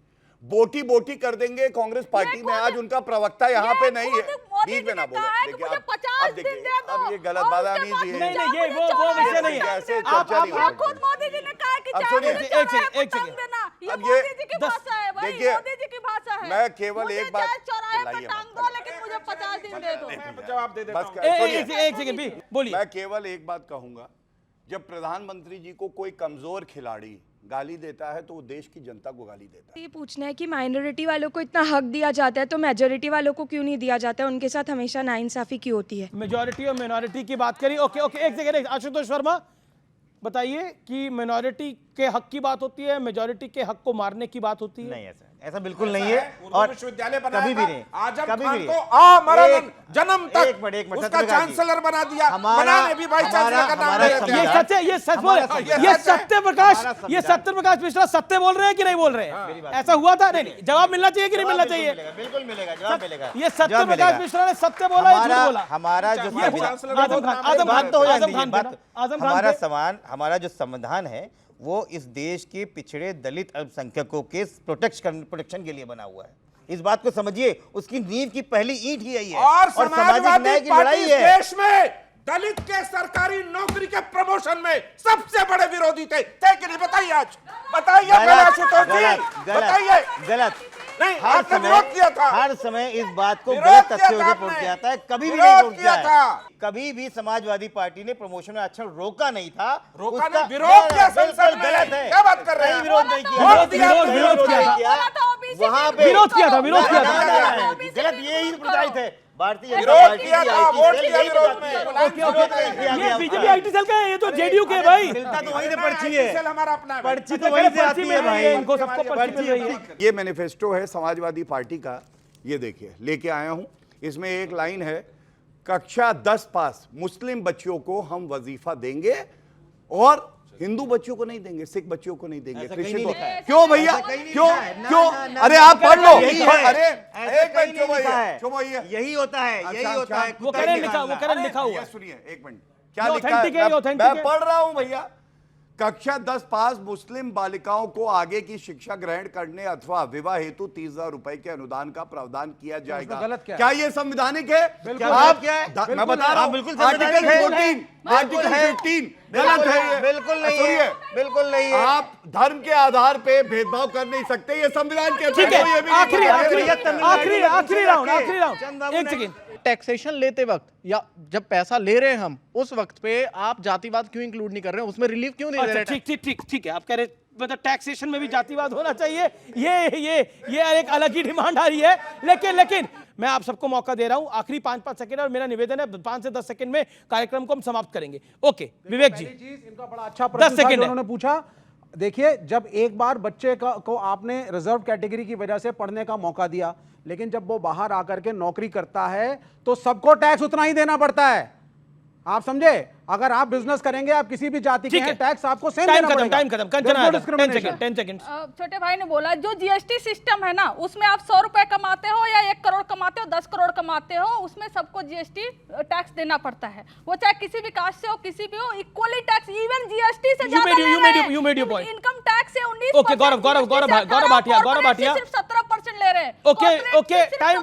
बोटी बोटी कर देंगे कांग्रेस पार्टी में, आज उनका प्रवक्ता यहाँ पे नहीं है, बीच में ना बोले। देखिए अब देखिए, अब ये गलत बात नहीं जी, नहीं ये वो विषय नहीं है। ऐसे चर्चा नहीं होगी। खुद मोदी जी ने कहा कि अब सुनिए, एक सेकंड, ये मोदी जी की भाषा है भाई, मोदी जी की भाषा है। मैं केवल एक बात, चौराहे पे टांग दो, लेकिन मुझे 50 दिन दे दो। जवाब दे देता एक सेकंड भी बोलिए। मैं केवल एक बात कहूंगा, जब प्रधानमंत्री जी को कोई कमजोर खिलाड़ी गाली देता है तो वो देश की जनता को गाली देता है। ये पूछना है कि माइनॉरिटी वालों को इतना हक दिया जाता है तो मेजॉरिटी वालों को क्यों नहीं दिया जाता है? उनके साथ हमेशा नाइंसाफी क्यों होती है? मेजॉरिटी और मिनॉरिटी की बात करी। ओके एक सेकंड, आशुतोष वर्मा बताइए कि मिनॉरिटी के हक की बात होती है, मेजॉरिटी के हक को मारने की बात होती है? नहीं, ऐसा बिल्कुल नहीं है। और विश्वविद्यालय कभी भी नहीं, आजम कभी खान भी को आमरण जन्म तक एक मिनट उसका चांसलर बना दिया, बनाने भी भाई चांसलर का नाम लेते हैं। ये सच बोले, ये सत्यप्रकाश मिश्रा सत्य बोल रहे हैं कि नहीं बोल रहे हैं? ऐसा हुआ था? नहीं, जवाब मिलना चाहिए कि नहीं मिलना चाहिए? बिल्कुल मिलेगा, जवाब मिलेगा। ये सत्यप्रकाश मिश्रा ने सत्य बोला या झूठ बोला? हमारा जो हमारा जो संविधान है वो इस देश के पिछड़े दलित अल्पसंख्यकों के प्रोटेक्शन के लिए बना हुआ है। इस बात को समझिए, उसकी नींव की पहली ईंट ही यही है। और सामाजिक न्याय की लड़ाई है देश में दलित के सरकारी नौकरी के प्रमोशन में सबसे बड़े विरोधी थे कि नहीं? बताइए आज, बताइए आशुतोष जी, बताइए। गलत नहीं, हर आपने समय विरोध किया था, हर समय इस बात को विरोध गलत किया तथ्यों था से आपने। पोर्ट किया था, कभी भी विरोध नहीं पोर्ट किया किया था। है। कभी भी समाजवादी पार्टी ने प्रमोशन में अक्षर रोका नहीं था, रोका उसका- नहीं, विरोध किया बिल्कुल संसद में। गलत है। क्या बात कर रहे हैं? कहीं विरोध नहीं किया, विरोध किया था, विरोध किया था। वहां पे विरोध किया था, विरोध किया था। गलत, ये ही प्रदायित है भारतीय जनता विरोध पार्टी किया की था, IT वोट सेल किया यही विरोध बताती में। है। ओके ओके, ये बीजेपी आईटी सेल का है, ये तो जेडीयू के है भाई। मिलता तो वहीं से पर्ची है, हमारा अपना है। पर्ची तो वहीं से आती है भाई। इनको सबको पर्ची मिल रही है। ये मैनिफेस्टो है समाजवादी पार्टी का, ये देखिए लेके आया हूं। इसमें एक लाइन है, कक्षा 10 पास मुस्लिम बच्चों को हम वजीफा देंगे और हिंदू बच्चों को नहीं देंगे, सिख बच्चों को नहीं देंगे, क्रिश्चियन को। क्यों भैया, क्यों क्यों? अरे आप पढ़ लो। अरे एक मिनट, चुप होइए। यही होता है, यही होता है। वो करें लिखा हुआ। सुनिए एक मिनट, क्या ये लिखा authentic है, ये है? authentic मैं है। पढ़ रहा हूं भैया। कक्षा 10 पास मुस्लिम बालिकाओं को आगे की शिक्षा ग्रहण करने अथवा विवाह हेतु 30,000 रुपए के अनुदान का प्रावधान किया जाएगा। गलत क्या है? क्या ये संवैधानिक है? बिल्कुल आप क्या है? मैं बता रहा हूं, बिल्कुल आर्टिकल संवैधानिक है। 14, आर्टिकल 15 गलत है ये। बिल्कुल नहीं सुनिए, है, बिल्कुल नहीं है। आप धर्म के आधार पे भेदभाव कर नहीं सकते, ये संविधान के ठीक है, ये भी आखिरी नहीं आखिरी बताया। आखिरी राउंड, एक सेकेंड। टैक्सेशन लेते वक्त या जब पैसा ले रहे हैं हम, उस वक्त पे आप जातिवाद क्यों इंक्लूड नहीं कर रहे हैं? उसमें रिलीफ क्यों नहीं दे रहे? अच्छा ठीक है, आप कह रहे मतलब टैक्सेशन में भी जातिवाद होना चाहिए, ये एक अलग ही डिमांड आ रही है। लेकिन मैं आप सबको मौका दे रहा हूं, आखिरी 5 सेकंड, और मेरा निवेदन है 5 से 10 सेकंड में कार्यक्रम को हम समाप्त करेंगे। ओके विवेक जी, इनका बड़ा अच्छा 10 प्रश्न था सेकंड जो है। उन्होंने पूछा। देखिए, जब एक बार बच्चे को आपने रिजर्व कैटेगरी की वजह से पढ़ने का मौका दिया, लेकिन जब वो बाहर आकर के नौकरी करता है तो सबको टैक्स उतना ही देना पड़ता है। आप समझे? अगर आप बिजनेस करेंगे, आप किसी भी जाति के हैं, टैक्स आपको सेम देना पड़ेगा। टाइम खत्म, कंचना 10 सेकंड। छोटे भाई ने बोला जो जीएसटी सिस्टम है ना, उसमें आप 100 रुपए कमाते हो या 1 करोड़ कमाते हो, 10 करोड़ कमाते हो, उसमें सबको जीएसटी टैक्स देना पड़ता है। वो चाहे किसी भी कास्ट से हो, किसी भी हो, इक्वली टैक्स, इवन जीएसटी से ज्यादा ले रहे हैं। You made your point. Income tax है 19%। ओके, गौरव भाटिया सिर्फ 17% ले रहे हैं। ओके टाइम,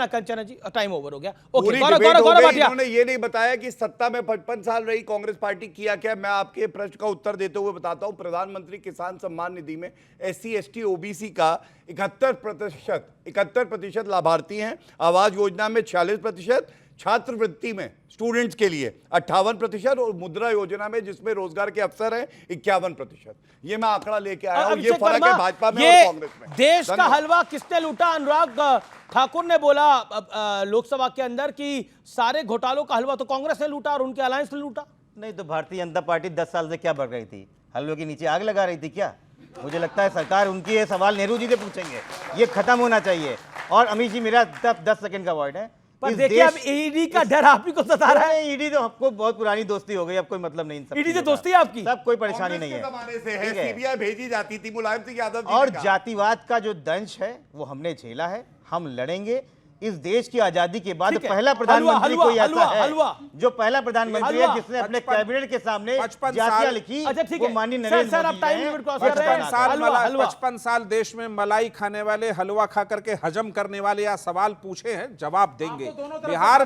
कंचना जी टाइम ओवर हो गया। ओके पूरी गौरव डिबेट हो गई, भाटिया, इन्होंने ये नहीं बताया कि सत्ता में 55 साल रही कांग्रेस पार्टी किया क्या। मैं आपके प्रश्न का उत्तर देते हुए बताता हूं, प्रधानमंत्री किसान सम्मान निधि में SC ST OBC का 71% लाभार्थी हैं। आवास योजना में 46%, छात्रवृत्ति में स्टूडेंट्स के लिए 58% और मुद्रा योजना में जिसमें रोजगार के अवसर हैं 51%। ये मैं आंकड़ा लेके आया हूं। ये फर्क है भाजपा में और कांग्रेस में। देश का हलवा किसने लूटा? अनुराग ठाकुर ने बोला लोकसभा के अंदर कि सारे घोटालों का हलवा तो कांग्रेस ने लूटा और उनके अलायंस ने लूटा। नहीं तो भारतीय जनता पार्टी 10 साल से क्या बढ़ रही थी? हलवे के नीचे आग लगा रही थी क्या? मुझे लगता है सरकार उनकी ये सवाल नेहरू जी से पूछेंगे, ये खत्म होना चाहिए। और अमित जी, मेरा 10 सेकंड का वर्ड है। पर देखिए अब ईडी का डर आप ही को सता रहा है। ईडी तो आपको बहुत पुरानी दोस्ती हो गई, अब कोई मतलब नहीं। ईडी से दोस्ती है आपकी? सब कोई परेशानी नहीं है। जमाने से है, CBI भेजी जाती थी मुलायम सिंह यादव जी और ने कहा। जातिवाद का जो दंश है वो हमने झेला है, हम लड़ेंगे। इस देश की आजादी के बाद पहला प्रधानमंत्री कोई ऐसा है जो पहला प्रधानमंत्री है जिसने अपने कैबिनेट के सामने जातियां लिखी। वो माननीय नरेंद्र मोदी। 55 साल देश में मलाई खाने वाले, हलवा खा करके हजम करने वाले या सवाल पूछे हैं, जवाब देंगे। बिहार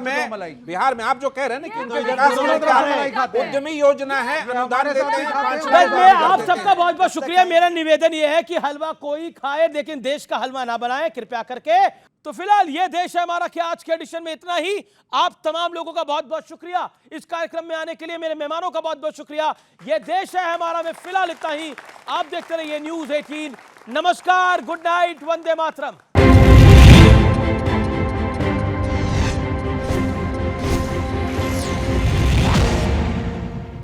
में आप जो कह रहे हैं ना कि उनके विकास उद्यमी योजना है, अनुदान देते हैं। आप सबका बहुत बहुत शुक्रिया। मेरा निवेदन यह है कि हलवा कोई खाए लेकिन देश का हलवा ना बनाए कृपया करके। तो फिलहाल ये देश है हमारा के आज के एडिशन में इतना ही। आप तमाम लोगों का बहुत बहुत शुक्रिया इस कार्यक्रम में आने के लिए। मेरे मेहमानों का बहुत बहुत शुक्रिया। ये देश है हमारा में फिलहाल इतना ही। आप देखते रहिए News 18। नमस्कार, गुड नाइट, वंदे मातरम।